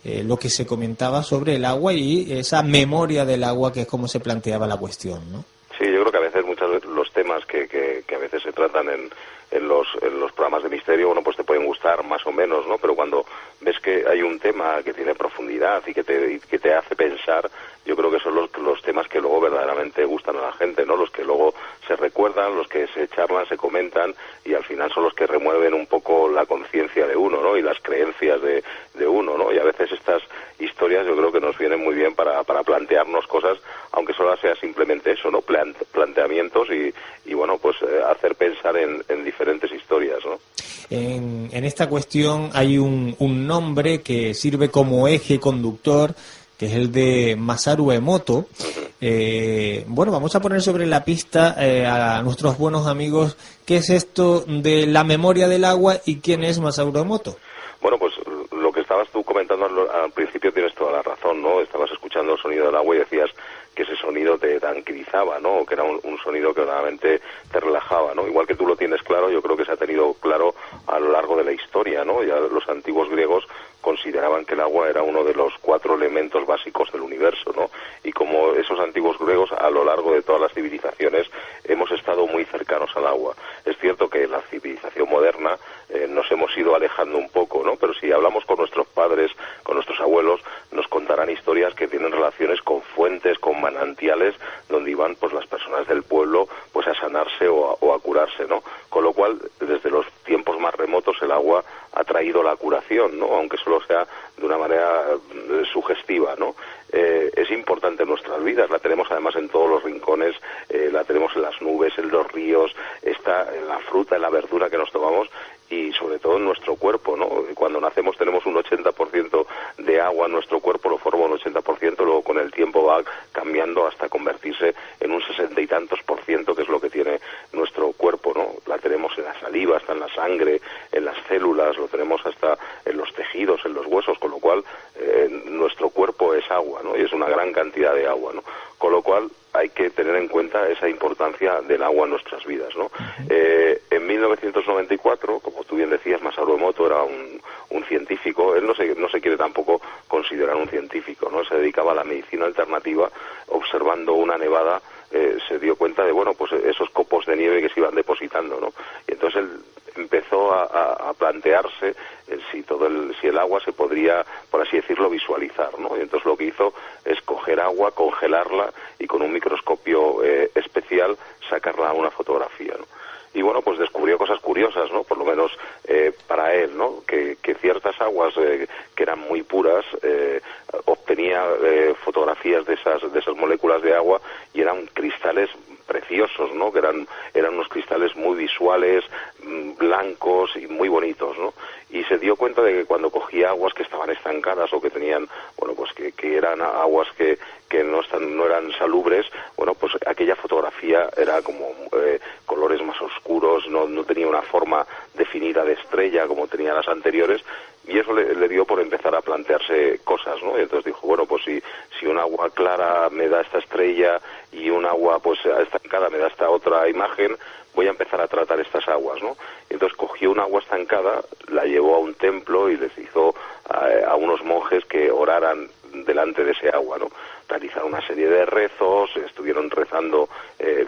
Speaker 4: lo que se comentaba sobre el agua y esa memoria del agua, que es como se planteaba la cuestión, ¿no?
Speaker 9: Sí, yo creo que a veces muchos de los temas que a veces se tratan en los programas de misterio, bueno, pues te pueden gustar más o menos, ¿no? Pero cuando ves que hay un tema que tiene profundidad y que te hace pensar, yo creo que son los temas que luego verdaderamente gustan a la gente, ¿no? Los que luego se recuerdan, los que se charlan, se comentan, y al final son los que remueven un poco la conciencia de uno, ¿no?, y las creencias de uno, ¿no? Y a veces estas historias yo creo que nos vienen muy bien para plantearnos cosas, aunque solo sea simplemente eso, ¿no?, planteamientos y bueno, pues hacer pensar en diferentes historias, ¿no?
Speaker 4: En esta cuestión hay un nombre que sirve como eje conductor, que es el de Masaru Emoto. Bueno, vamos a poner sobre la pista a nuestros buenos amigos qué es esto de la memoria del agua y quién es Masaru Emoto.
Speaker 9: Bueno, pues lo que estabas tú comentando al principio tienes toda la razón, ¿no? Estabas escuchando el sonido del agua y decías que ese sonido te tranquilizaba, ¿no?, que era un sonido que realmente te relajaba, ¿no? Igual que tú lo tienes claro, yo creo que se ha tenido claro a lo largo de la historia, ¿no? Ya los antiguos griegos consideraban que el agua era uno de los 4 elementos básicos del universo, ¿no? Y como esos antiguos griegos, a lo largo de todas las civilizaciones hemos estado muy cercanos al agua. Es cierto que la civilización moderna nos hemos ido alejando un poco, ¿no? Pero si hablamos con nuestros padres, con nuestros abuelos, nos contarán historias que tienen relaciones con fuentes, con manantiales, donde iban pues las personas del pueblo pues a sanarse o a curarse, ¿no? Con lo cual, desde los tiempos más remotos, el agua ha traído la curación, ¿no?, aunque solo sea de una manera sugestiva, ¿no? Es importante en nuestras vidas, la tenemos además en todos los rincones, la tenemos en las nubes, en los ríos, está en la fruta, en la verdura que nos tomamos, y sobre todo en nuestro cuerpo, ¿no? Cuando nacemos tenemos un 80% de agua en nuestro cuerpo, lo forma un 80%, luego con el tiempo va cambiando hasta convertirse en un 60 y tantos %, que es lo que tiene nuestro cuerpo, ¿no? La tenemos en la saliva, hasta en la sangre, en las células, lo tenemos hasta en los tejidos, en los huesos, con lo cual nuestro cuerpo es agua, ¿no? Y es una gran cantidad de agua, ¿no? Con lo cual hay que tener en cuenta esa importancia del agua en nuestras vidas, ¿no? En 1994, como tú bien decías, Masaru Emoto era un científico. Él no se quiere tampoco considerar un científico, ¿no? Se dedicaba a la medicina alternativa. Observando una nevada, se dio cuenta de, bueno, pues esos copos de nieve que se iban depositando, ¿no? Y entonces él empezó a plantearse si todo si el agua se podría, por así decirlo, visualizar, ¿no? Y entonces lo que hizo es coger agua, congelarla y con un microscopio especial sacarla a una fotografía, ¿no? Y bueno, pues descubrió cosas curiosas, ¿no? Por lo menos para él, ¿no? Que ciertas aguas que eran muy puras obtenía fotografías de esas moléculas de agua y eran cristales preciosos, ¿no? Que eran unos cristales muy visuales, blancos y muy bonitos, ¿no? Y se dio cuenta de que cuando cogía aguas que estaban estancadas o que tenían, bueno, pues que eran aguas que no eran salubres, bueno, pues aquella fotografía era como colores más oscuros, no tenía una forma definida de estrella como tenía las anteriores, y eso le dio por empezar a plantearse cosas, ¿no? Y entonces dijo, bueno, pues si un agua clara me da esta estrella y un agua pues estancada me da esta otra imagen, voy a empezar a tratar estas aguas, ¿no? Y entonces cogió un agua estancada, la llevó a un templo y les hizo a unos monjes que oraran delante de ese agua, ¿no? Realizaron una serie de rezos, estuvieron rezando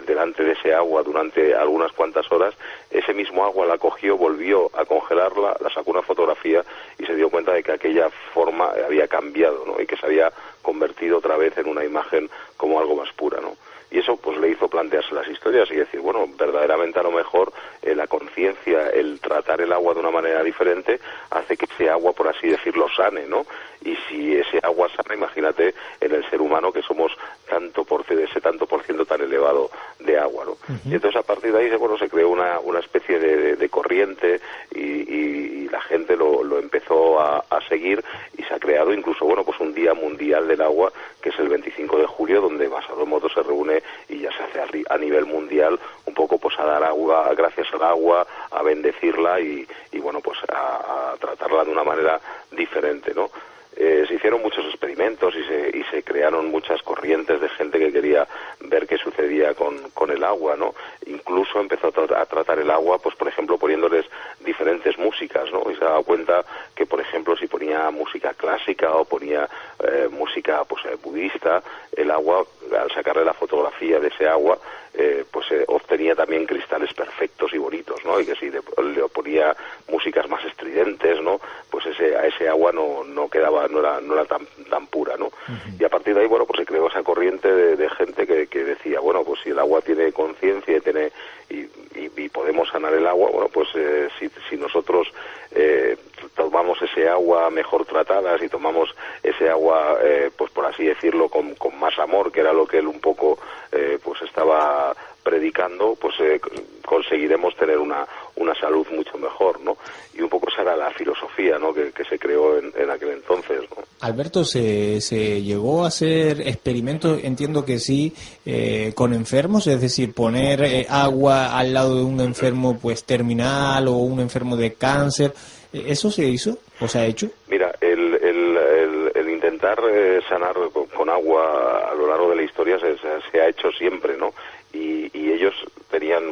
Speaker 9: delante de ese agua durante algunas cuantas horas. Ese mismo agua la cogió, volvió a congelarla, la sacó una fotografía y se dio cuenta de que aquella forma había cambiado, ¿no? Y que se había convertido otra vez en una imagen como algo más pura, ¿no? Y eso pues le hizo plantearse las historias y decir, bueno, verdaderamente a lo mejor la conciencia, el tratar el agua de una manera diferente hace que ese agua, por así decirlo, sane, ¿no? Y si ese agua sana, imagínate en el ser humano que somos ese tanto por ciento tan elevado de agua, ¿no? Uh-huh. Y entonces a partir de ahí, bueno, se creó una especie de corriente y la gente lo empezó a seguir y se ha creado incluso, bueno, pues un Día Mundial del Agua, que es el 25 de julio, donde Masaru Emoto se reúne y ya se hace a nivel mundial un poco pues a dar agua, gracias al agua, a bendecirla y bueno, pues a tratarla de una manera diferente, ¿no? Se hicieron muchos experimentos y se crearon muchas corrientes de gente que quería ver qué sucedía con el agua, ¿no? Incluso empezó a tratar el agua, pues por ejemplo poniéndoles diferentes músicas, ¿no? Y se daba cuenta que, por ejemplo, si ponía música clásica o ponía música pues budista, el agua, al sacarle la fotografía de ese agua, obtenía también cristales perfectos y bonitos, ¿no? Y que si le ponía músicas más estridentes, ¿no? Pues a ese agua no quedaba, no era tan pura, ¿no? Uh-huh. Y a partir de ahí, bueno, pues se creó esa corriente de gente que decía, bueno, pues si el agua tiene conciencia y podemos sanar el agua, bueno, pues si nosotros tomamos ese agua mejor tratada, si tomamos ese agua, pues por así decirlo, con más amor, que era lo que él un poco pues estaba predicando, pues conseguiremos tener una salud mucho mejor, ¿no? Y un poco esa era la filosofía, ¿no? que se creó en aquel entonces, ¿no?
Speaker 4: Alberto, ¿se llegó a hacer experimentos, entiendo que sí, con enfermos? Es decir, poner agua al lado de un enfermo pues terminal o un enfermo de cáncer, ¿eso se hizo o se ha hecho?
Speaker 9: Mira, el intentar sanar con agua a lo largo de la historia se ha hecho siempre, ¿no? Y ellos tenían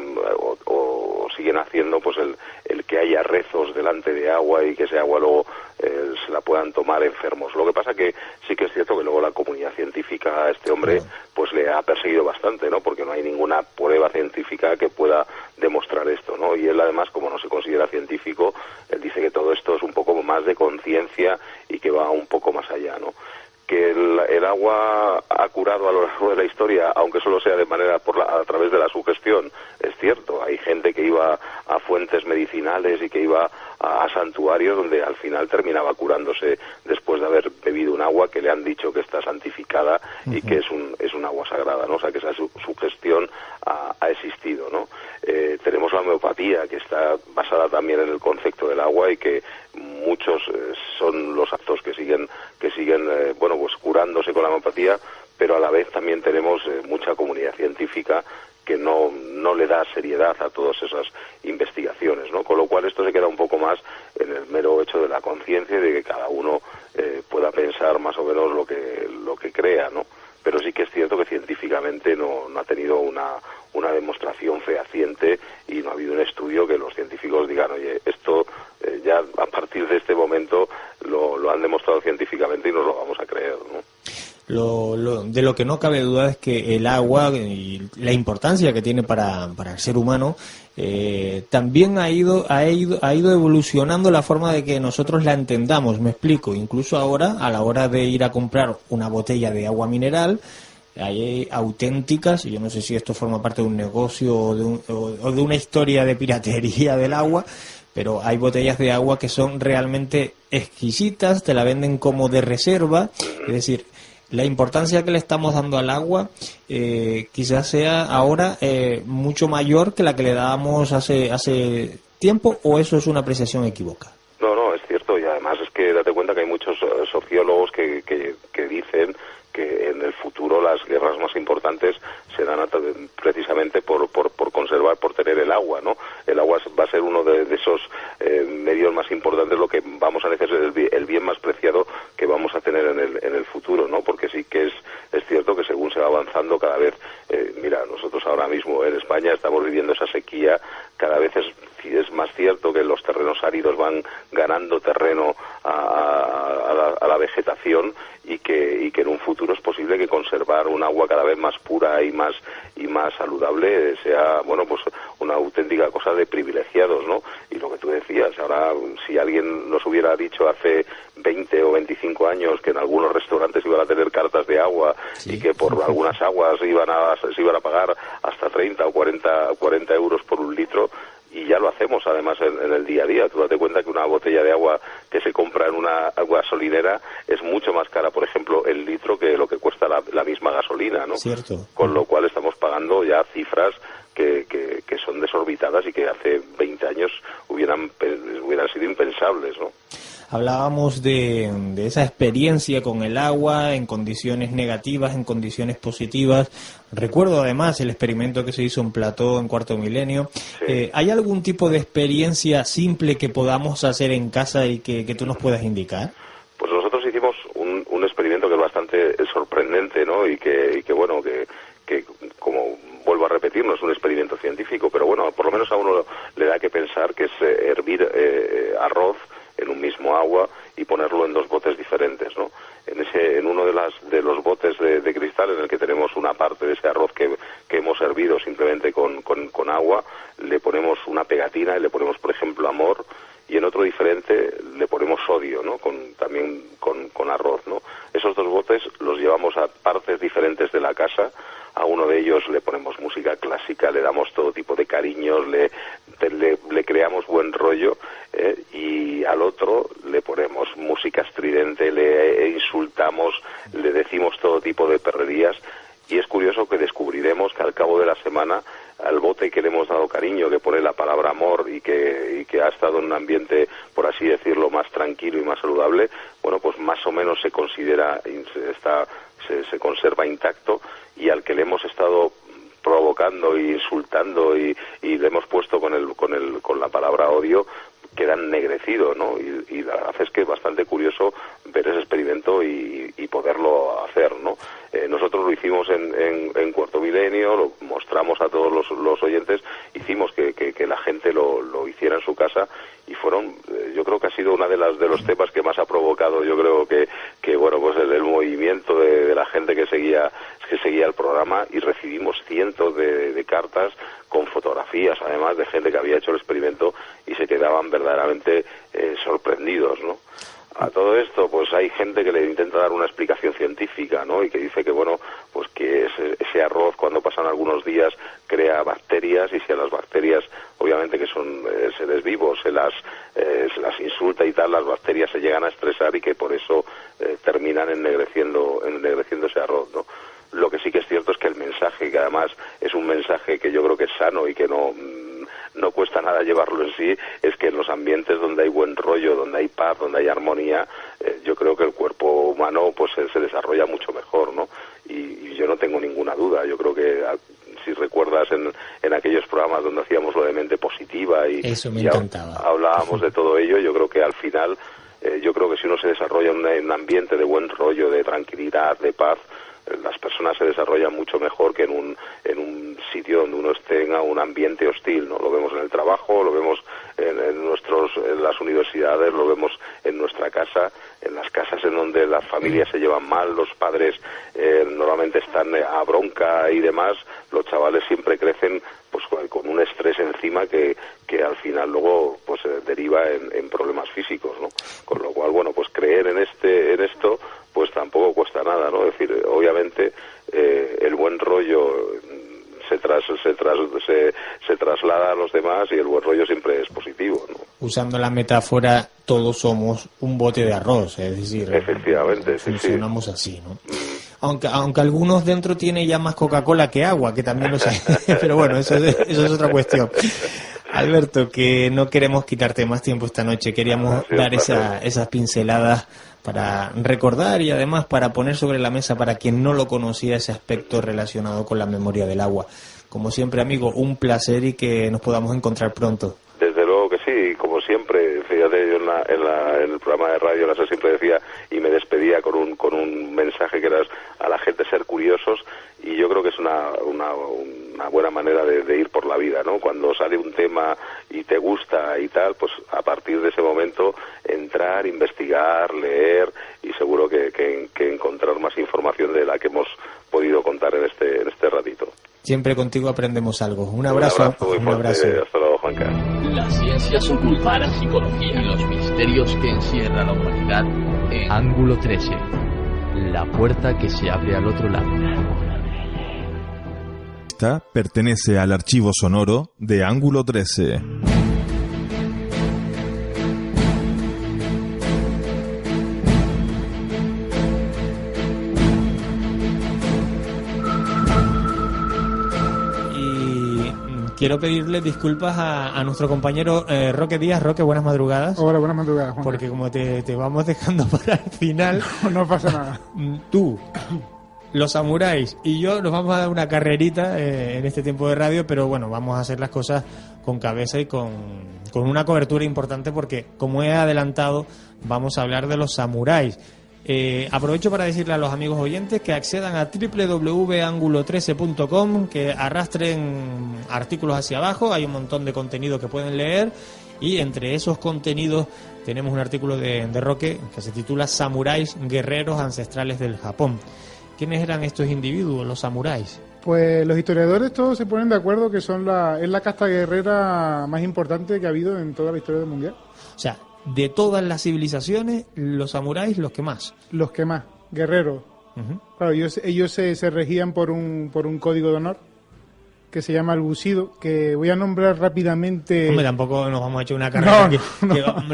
Speaker 9: o siguen haciendo pues el que haya rezos delante de agua y que ese agua luego se la puedan tomar enfermos. Lo que pasa que sí que es cierto que luego la comunidad científica a este hombre pues le ha perseguido bastante, ¿no? Porque no hay ninguna prueba científica que pueda demostrar esto, ¿no? Y él además, como no se considera científico, él dice que todo esto es un poco más de conciencia y que va un poco más allá, ¿no? Que el agua ha curado a lo largo de la historia, aunque solo sea de manera a través de la sugestión, es cierto. Hay gente que iba a fuentes medicinales y que iba a santuarios donde al final terminaba curándose después de haber bebido un agua que le han dicho que está santificada y que es un agua sagrada, ¿no? O sea, que esa sugestión ha existido, ¿no? Tenemos la homeopatía, que está basada también en el concepto del agua y que muchos son los actos que siguen bueno, pues curándose con la homeopatía, pero a la vez también tenemos mucha comunidad científica que no le da seriedad a todas esas investigaciones, ¿no? Con lo cual esto se queda un poco más en el mero hecho de la conciencia y de que cada uno pueda pensar más o menos lo que crea, ¿no? Pero sí que es cierto que científicamente no ha tenido una demostración fehaciente y no ha habido un estudio que los científicos digan, oye, esto ya a partir de este momento lo han demostrado científicamente y nos lo vamos a creer, ¿no?
Speaker 4: de lo que no cabe duda es que el agua y la importancia que tiene para el ser humano también ha ido evolucionando la forma de que nosotros la entendamos. Me explico. Incluso ahora, a la hora de ir a comprar una botella de agua mineral, hay auténticas, yo no sé si esto forma parte de un negocio o de una historia de piratería del agua, pero hay botellas de agua que son realmente exquisitas, te la venden como de reserva, es decir, la importancia que le estamos dando al agua quizás sea ahora mucho mayor que la que le dábamos hace tiempo, o eso es una apreciación equivocada.
Speaker 9: No, es cierto, y además es que date cuenta que hay muchos sociólogos que dicen que en el futuro las guerras más importantes se dan precisamente por conservar, por tener el agua, ¿no? El agua va a ser uno de esos medios más importantes, lo que vamos a necesitar, el bien más preciado que vamos a tener en el futuro, ¿no? Porque sí que es cierto que según se va avanzando cada vez, mira, nosotros ahora mismo en España estamos viviendo esa sequía, cada vez es más cierto que los terrenos áridos van ganando terreno a la vegetación, y que en un futuro es posible que conservar un agua cada vez más pura y más saludable sea, bueno, pues una auténtica cosa de privilegiados, ¿no? Y lo que tú decías, ahora si alguien nos hubiera dicho hace 20 o 25 años que en algunos restaurantes iban a tener cartas de agua, sí, y que por algunas aguas se iban a pagar hasta 30 o 40 euros por un litro, y ya lo hacemos además en el día a día. Tú date cuenta que una botella de agua que se compra en una gasolinera es mucho más cara, por ejemplo, el litro, que lo que cuesta la misma gasolina, ¿no?
Speaker 4: Cierto.
Speaker 9: Con lo cual estamos pagando ya cifras que son desorbitadas y que hace 20 años hubieran sido impensables, ¿no?
Speaker 4: Hablábamos de esa experiencia con el agua en condiciones negativas, en condiciones positivas. Recuerdo además el experimento que se hizo en Plató en Cuarto Milenio. Sí. ¿Hay algún tipo de experiencia simple que podamos hacer en casa y que tú nos puedas indicar?
Speaker 9: Pues nosotros hicimos un experimento que es bastante sorprendente, ¿no? Y que bueno, que como vuelvo a repetir, no es un experimento científico, pero bueno, por lo menos a uno le da que pensar, que es hervir arroz en un mismo agua y ponerlo en dos botes diferentes, ¿no? En uno de los botes de cristal, en el que tenemos una parte de ese arroz que hemos hervido simplemente con agua, le ponemos una pegatina y le ponemos, por ejemplo, amor, y en otro diferente le ponemos sodio, ¿no? También con arroz, ¿no? Esos dos botes los llevamos a partes diferentes de la casa. A uno de ellos le ponemos música clásica, le damos todo tipo de cariños, le creamos buen rollo, y al otro le ponemos música estridente, le insultamos, le decimos todo tipo de perrerías, y es curioso que descubriremos que al cabo de la semana, al bote que le hemos dado cariño, que pone la palabra amor y que ha estado en un ambiente, por así decirlo, más tranquilo y más saludable, bueno, pues más o menos se considera, se conserva intacto, y al que le hemos estado provocando e insultando y le hemos puesto con la palabra odio, queda ennegrecido, ¿no? Y la verdad es que es bastante curioso ver ese experimento y poderlo hacer, ¿no? Nosotros lo hicimos en Cuarto Milenio, lo mostramos a todos los oyentes, hicimos que la gente lo hiciera en su casa, y fueron, yo creo que ha sido una de los temas que más ha provocado, yo creo que bueno, pues el movimiento de la gente que seguía el programa, y recibimos cientos de cartas con fotografías, además, de gente que había hecho el experimento y se quedaban verdaderamente sorprendidos, ¿no? A todo esto, pues hay gente que le intenta dar una explicación científica, ¿no? Y que dice que, bueno, pues que ese arroz, cuando pasan algunos días, crea bacterias, y si a las bacterias, obviamente que son seres vivos, se las insulta y tal, las bacterias se llegan a estresar, y que por eso terminan ennegreciendo ese arroz, ¿no? Lo que sí que es cierto es que el mensaje, que además es un mensaje que yo creo que es sano y que no cuesta nada llevarlo en sí, es que en los ambientes donde hay buen rollo, donde hay paz, donde hay armonía, yo creo que el cuerpo humano pues se desarrolla mucho mejor, ¿no? Y yo no tengo ninguna duda. Yo creo que, si recuerdas, en aquellos programas donde hacíamos lo de mente positiva y hablábamos de todo ello, yo creo que al final, yo creo que si uno se desarrolla en un ambiente de buen rollo, de tranquilidad, de paz, las personas se desarrollan mucho mejor que en un sitio donde uno tenga un ambiente hostil, ¿no? Lo vemos en el trabajo, lo vemos en nuestros en las universidades, lo vemos en nuestra casa, en las casas en donde las familias se llevan mal, los padres normalmente están a bronca y demás, los chavales siempre crecen pues con un estrés encima que al final luego pues deriva en problemas físicos, ¿no? Con lo cual, bueno, pues creer en esto pues tampoco cuesta nada, ¿no? Es decir, obviamente el buen rollo se traslada a los demás y el buen rollo siempre es positivo, ¿no?
Speaker 4: Usando la metáfora, todos somos un bote de arroz, es decir,
Speaker 9: efectivamente,
Speaker 4: funcionamos así, ¿no? Aunque algunos dentro tienen ya más Coca-Cola que agua, que también lo sé, pero bueno, eso es otra cuestión. Alberto, que no queremos quitarte más tiempo esta noche, queríamos dar esas pinceladas para recordar y además para poner sobre la mesa para quien no lo conocía ese aspecto relacionado con la memoria del agua. Como siempre, amigo, un placer y que nos podamos encontrar pronto.
Speaker 9: Desde luego que sí, como siempre, fíjate, yo en el programa de radio Láser siempre decía y me despedía con un mensaje que era a la gente ser curiosos, y yo creo que es una buena manera de ir por la vida, ¿no? Cuando sale un tema y te gusta y tal, pues a partir de ese momento entrar, investigar, leer y seguro que encontrar más información de la que hemos podido contar en este ratito.
Speaker 4: Siempre contigo aprendemos algo. Un abrazo.
Speaker 9: Un abrazo. Hasta luego, Juan Carlos.
Speaker 2: Las ciencias ocultas, la psicología y los misterios que encierra la humanidad en
Speaker 10: Ángulo 13. La puerta que se abre al otro lado.
Speaker 3: Esta pertenece al archivo sonoro de Ángulo 13.
Speaker 4: Quiero pedirle disculpas a nuestro compañero Roque Díaz. Roque, buenas madrugadas.
Speaker 11: Hola, buenas madrugadas, Juan.
Speaker 4: Porque como te vamos dejando para el final...
Speaker 11: No pasa nada.
Speaker 4: Tú, los samuráis y yo nos vamos a dar una carrerita en este tiempo de radio, pero bueno, vamos a hacer las cosas con cabeza y con una cobertura importante porque, como he adelantado, vamos a hablar de los samuráis. Aprovecho para decirle a los amigos oyentes que accedan a www.angulo13.com, que arrastren artículos hacia abajo, hay un montón de contenido que pueden leer y entre esos contenidos tenemos un artículo de Roque que se titula Samuráis, guerreros ancestrales del Japón. ¿Quiénes eran estos individuos, los samuráis?
Speaker 11: Pues los historiadores todos se ponen de acuerdo que es la casta guerrera más importante que ha habido en toda la historia del mundial.
Speaker 4: O sea, de todas las civilizaciones, los samuráis los que más.
Speaker 11: Los que más, guerreros. Claro, ellos se regían por un código de honor que se llama el Bushido, que voy a nombrar rápidamente.
Speaker 4: Hombre, tampoco nos vamos a echar una carrera que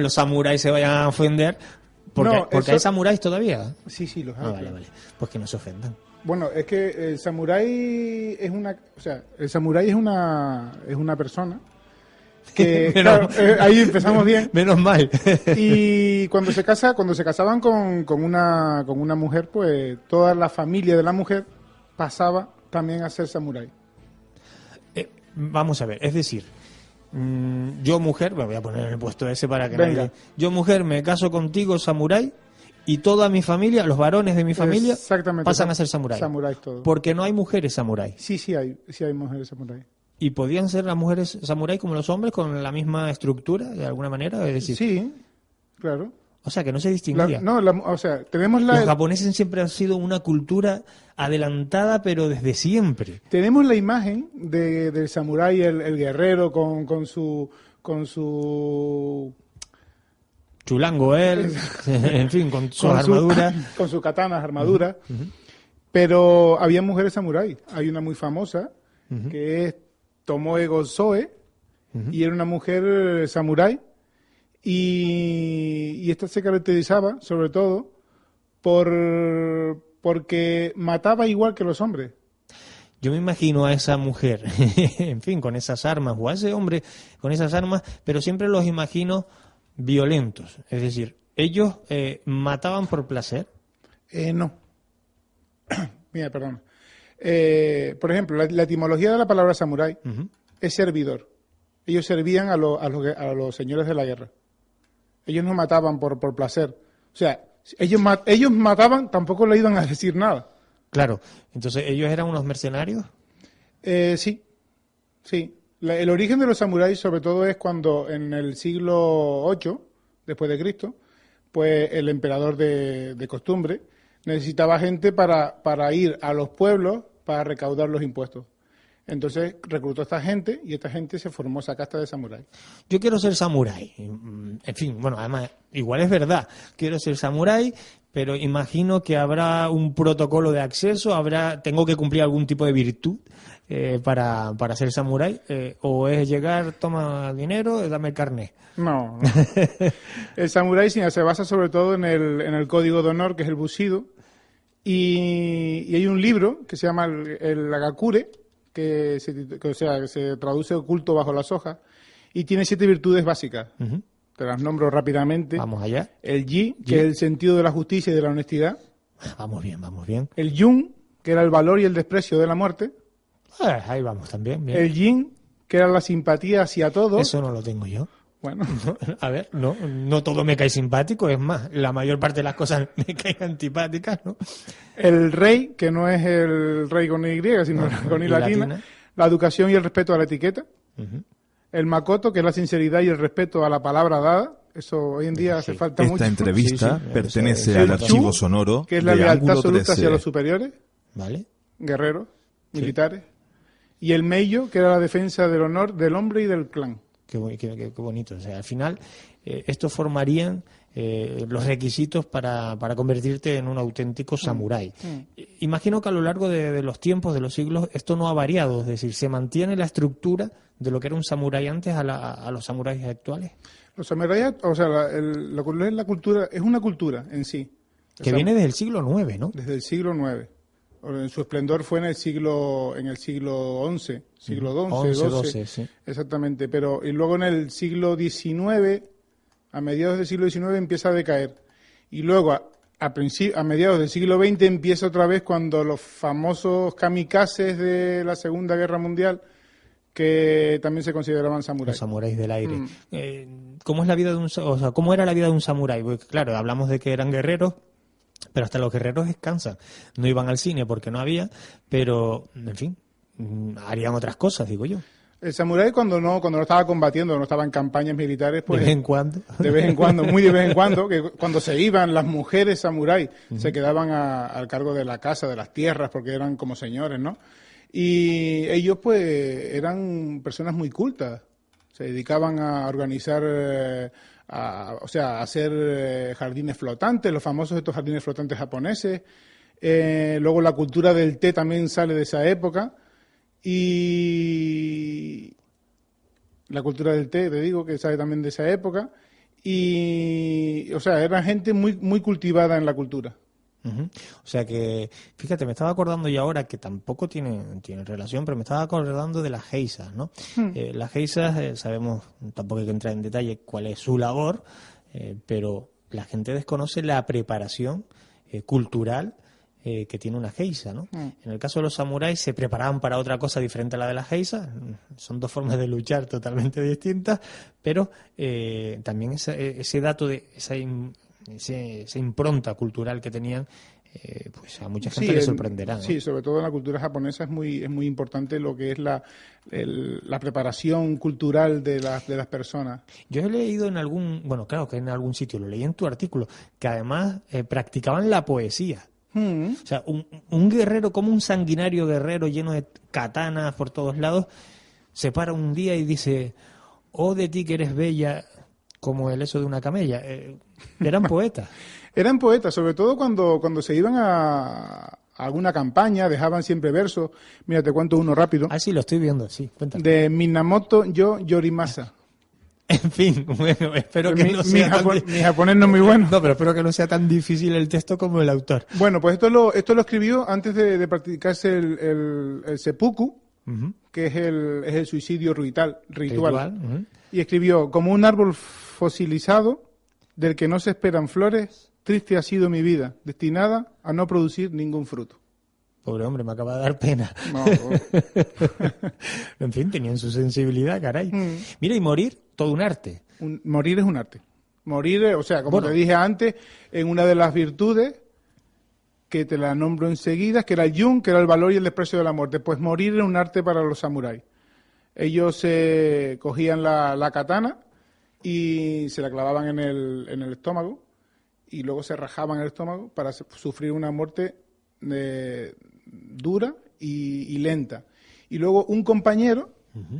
Speaker 4: los samuráis se vayan a ofender, porque hay samuráis todavía.
Speaker 11: Sí, los hay.
Speaker 4: Vale, pues que no se ofendan.
Speaker 11: Bueno, es que el samurái es una persona que ahí empezamos bien.
Speaker 4: Menos mal.
Speaker 11: Y cuando se casaban con una mujer, pues toda la familia de la mujer pasaba también a ser samurái.
Speaker 4: Vamos a ver, es decir, yo mujer, me voy a poner en el puesto ese para que
Speaker 11: Venga.
Speaker 4: nadie. Yo mujer me caso contigo, samurái, y toda mi familia, los varones de mi familia, pasan a ser samurái.
Speaker 11: Samuráis todos.
Speaker 4: Porque no hay mujeres samurái.
Speaker 11: Sí hay mujeres samurái.
Speaker 4: ¿Y podían ser las mujeres samurái como los hombres con la misma estructura, de alguna manera? Es decir,
Speaker 11: sí, claro.
Speaker 4: O sea, que no se distinguía.
Speaker 11: Tenemos
Speaker 4: Los japoneses siempre han sido una cultura adelantada, pero desde siempre.
Speaker 11: Tenemos la imagen del samurái, el guerrero con su
Speaker 4: chulango él, en fin, con sus armaduras.
Speaker 11: Con sus katanas, armaduras. Pero había mujeres samurái. Hay una muy famosa, que es Tomoe Gozoe, y era una mujer samurái. Y esta se caracterizaba, sobre todo, porque mataba igual que los hombres.
Speaker 4: Yo me imagino a esa mujer, en fin, con esas armas, o a ese hombre con esas armas, pero siempre los imagino violentos. Es decir, ¿ellos mataban por placer?
Speaker 11: No. Mira, perdón. Por ejemplo, la etimología de la palabra samurái es servidor. Ellos servían a los señores de la guerra. Ellos no mataban por placer. O sea, ellos mataban, tampoco le iban a decir nada.
Speaker 4: Claro. Entonces, ¿ellos eran unos mercenarios?
Speaker 11: Sí. El origen de los samuráis, sobre todo, es cuando en el siglo VIII, después de Cristo, pues el emperador de costumbre necesitaba gente para ir a los pueblos para recaudar los impuestos. Entonces reclutó a esta gente y esta gente se formó esa casta de samurái.
Speaker 4: Yo quiero ser samurái. En fin, bueno, además, igual es verdad. Quiero ser samurái, pero imagino que habrá un protocolo de acceso, tengo que cumplir algún tipo de virtud para ser samurái, o es llegar, toma dinero, dame el carnet.
Speaker 11: No. El samurái se basa sobre todo en el código de honor, que es el bushido, y hay un libro que se llama el Hagakure, que se traduce oculto bajo las hojas, y tiene 7 virtudes básicas. Uh-huh. Te las nombro rápidamente.
Speaker 4: Vamos allá.
Speaker 11: El Yi, que es el sentido de la justicia y de la honestidad.
Speaker 4: Vamos bien, vamos bien.
Speaker 11: El Yun, que era el valor y el desprecio de la muerte.
Speaker 4: Ahí vamos también. Bien.
Speaker 11: El Yin, que era la simpatía hacia todos.
Speaker 4: Eso no lo tengo yo.
Speaker 11: Bueno.
Speaker 4: A ver, no todo me cae simpático, es más, la mayor parte de las cosas me caen antipáticas, ¿no?
Speaker 11: El rey, que no es el rey con Y, sino con I latina. La educación y el respeto a la etiqueta. Uh-huh. El makoto, que es la sinceridad y el respeto a la palabra dada. Eso hoy en día hace falta mucho.
Speaker 3: Esta entrevista pertenece al archivo sonoro
Speaker 11: que es la
Speaker 3: de
Speaker 11: lealtad
Speaker 3: Ángulo
Speaker 11: absoluta
Speaker 3: 13.
Speaker 11: hacia los superiores.
Speaker 4: Vale.
Speaker 11: Guerreros, militares. Y el meiyo, que era la defensa del honor del hombre y del clan.
Speaker 4: Qué bonito. O sea, al final, estos formarían los requisitos para convertirte en un auténtico samurái. Imagino que a lo largo de los tiempos, de los siglos, esto no ha variado. Es decir, ¿se mantiene la estructura de lo que era un samurái antes a los samuráis actuales?
Speaker 11: Los samuráis, o sea, la cultura, es una cultura en sí.
Speaker 4: Que viene desde el siglo IX, ¿no?
Speaker 11: Desde el siglo IX. En su esplendor fue en el siglo XI, siglo XII.
Speaker 4: Sí.
Speaker 11: Exactamente, pero y luego en el siglo XIX, a mediados del siglo XIX empieza a decaer. Y luego a mediados del siglo XX empieza otra vez cuando los famosos kamikazes de la Segunda Guerra Mundial, que también se consideraban samuráis.
Speaker 4: Los samuráis del aire. ¿Cómo es la vida de cómo era la vida de un samurái? Porque claro, hablamos de que eran guerreros, pero hasta los guerreros descansan. No iban al cine porque no había, pero, en fin, harían otras cosas, digo yo.
Speaker 11: El samurái cuando no estaba combatiendo, no estaba en campañas militares, pues...
Speaker 4: ¿De vez en cuando?
Speaker 11: De vez en cuando, muy de vez en cuando, que cuando se iban las mujeres samurái, se quedaban al cargo de la casa, de las tierras, porque eran como señores, ¿no? Y ellos, pues, eran personas muy cultas. Se dedicaban a organizar... a hacer jardines flotantes, los famosos estos jardines flotantes japoneses. Luego la cultura del té también sale de esa época. Y la cultura del té, te digo, que sale también de esa época. Y, o sea, era gente muy, muy cultivada en la cultura.
Speaker 4: Uh-huh. O sea que, fíjate, me estaba acordando yo ahora que tampoco tiene relación, pero me estaba acordando de las geisas, ¿no? Las geisas, sabemos, tampoco hay que entrar en detalle cuál es su labor, pero la gente desconoce la preparación cultural que tiene una geisa, ¿no? En el caso de los samuráis se preparaban para otra cosa diferente a la de las geisas. Son dos formas de luchar totalmente distintas, pero también ese dato de esa impronta cultural que tenían, pues a mucha gente le sorprenderá, ¿no?
Speaker 11: Sí, sobre todo en la cultura japonesa es muy importante lo que es la preparación cultural de las personas.
Speaker 4: Yo he leído en claro que en algún sitio, lo leí en tu artículo, que además practicaban la poesía. O sea, un guerrero, como un sanguinario guerrero lleno de katanas por todos lados, se para un día y dice: oh, de ti que eres bella como el eso de una camella. Eran poetas.
Speaker 11: Eran poetas, sobre todo cuando se iban a alguna campaña, dejaban siempre versos. Mira, te cuento uno rápido.
Speaker 4: Ah, sí, lo estoy viendo, sí, cuéntame.
Speaker 11: De Minamoto Yorimasa.
Speaker 4: En fin, bueno, espero que no sea
Speaker 11: mi japonés no es muy bueno.
Speaker 4: No, pero espero que no sea tan difícil el texto como el autor.
Speaker 11: Bueno, pues esto lo escribió antes de practicarse el seppuku, que es el suicidio ritual. Y escribió: como un árbol fosilizado del que no se esperan flores, triste ha sido mi vida, destinada a no producir ningún fruto.
Speaker 4: Pobre hombre, me acaba de dar pena.
Speaker 11: No.
Speaker 4: En fin, tenían su sensibilidad, caray. Mira, y morir, todo un arte.
Speaker 11: Morir es un arte. Morir, o sea, como te dije antes, en una de las virtudes, que te la nombro enseguida, que era el yun, que era el valor y el desprecio de la muerte. Pues morir era un arte para los samuráis. Ellos cogían la katana y se la clavaban en el estómago y luego se rajaban el estómago para sufrir una muerte dura y lenta. Y luego un compañero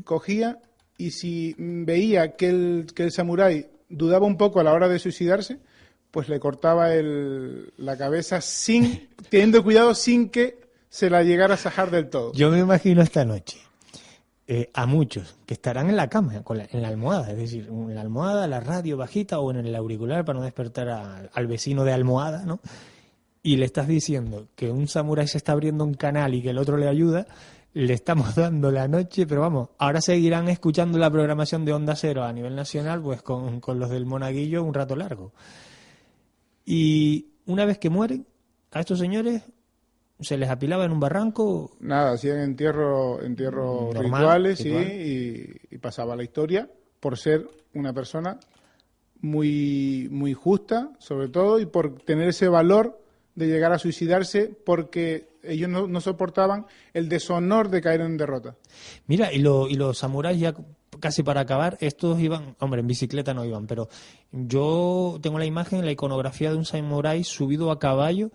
Speaker 11: cogía y si veía que el samurái dudaba un poco a la hora de suicidarse, pues le cortaba la cabeza teniendo cuidado sin que se la llegara a sajar del todo.
Speaker 4: Yo me imagino esta noche a muchos que estarán en la cama, en la almohada, es decir, en la almohada, la radio bajita o en el auricular para no despertar al vecino de almohada, ¿no? Y le estás diciendo que un samurái se está abriendo un canal y que el otro le ayuda, le estamos dando la noche, pero vamos, ahora seguirán escuchando la programación de Onda Cero a nivel nacional, pues con los del Monaguillo un rato largo. Y una vez que mueren, a estos señores se les apilaba en un barranco.
Speaker 11: Nada, hacían entierros rituales, sí, y pasaba la historia por ser una persona muy, muy justa, sobre todo, y por tener ese valor de llegar a suicidarse, porque ellos no soportaban el deshonor de caer en derrota.
Speaker 4: Mira, y los samuráis, ya casi para acabar, estos iban, hombre, en bicicleta no iban, pero yo tengo la imagen, la iconografía de un samurái subido a caballo,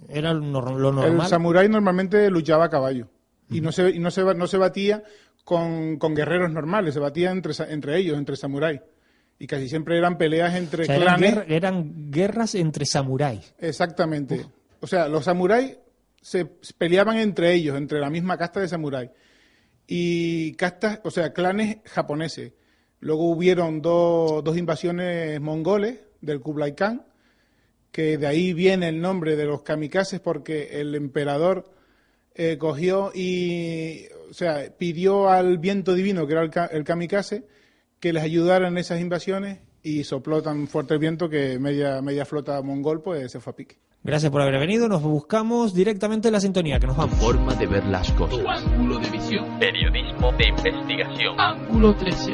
Speaker 4: era lo normal.
Speaker 11: El samurái normalmente luchaba a caballo, y no se batía con guerreros normales, se batía entre ellos, entre samuráis. Y casi siempre eran peleas entre clanes.
Speaker 4: Eran guerras entre samuráis.
Speaker 11: Exactamente. O sea, los samuráis se peleaban entre ellos, entre la misma casta de samurái. Y castas, o sea, clanes japoneses. Luego hubieron dos invasiones mongoles del Kublai Khan, que de ahí viene el nombre de los kamikazes, porque el emperador cogió y, o sea, pidió al viento divino, que era el kamikaze, que les ayudara en esas invasiones, y sopló tan fuerte el viento que media flota mongol pues se fue a pique.
Speaker 4: Gracias por haber venido, nos buscamos directamente en la sintonía, que nos vamos.
Speaker 10: Forma de ver las cosas.
Speaker 2: Tu ángulo de visión.
Speaker 10: Periodismo de investigación.
Speaker 2: Ángulo 13.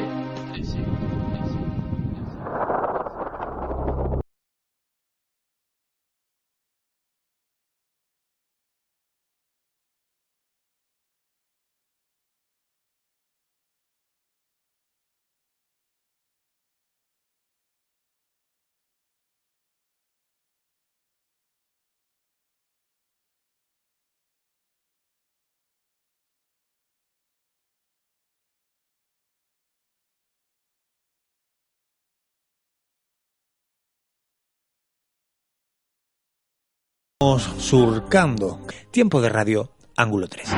Speaker 4: Surcando. Tiempo de radio, Ángulo 13.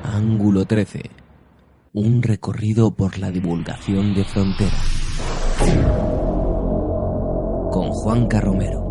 Speaker 12: Ángulo 13. Un recorrido por la divulgación de fronteras. Con Juanca Romero.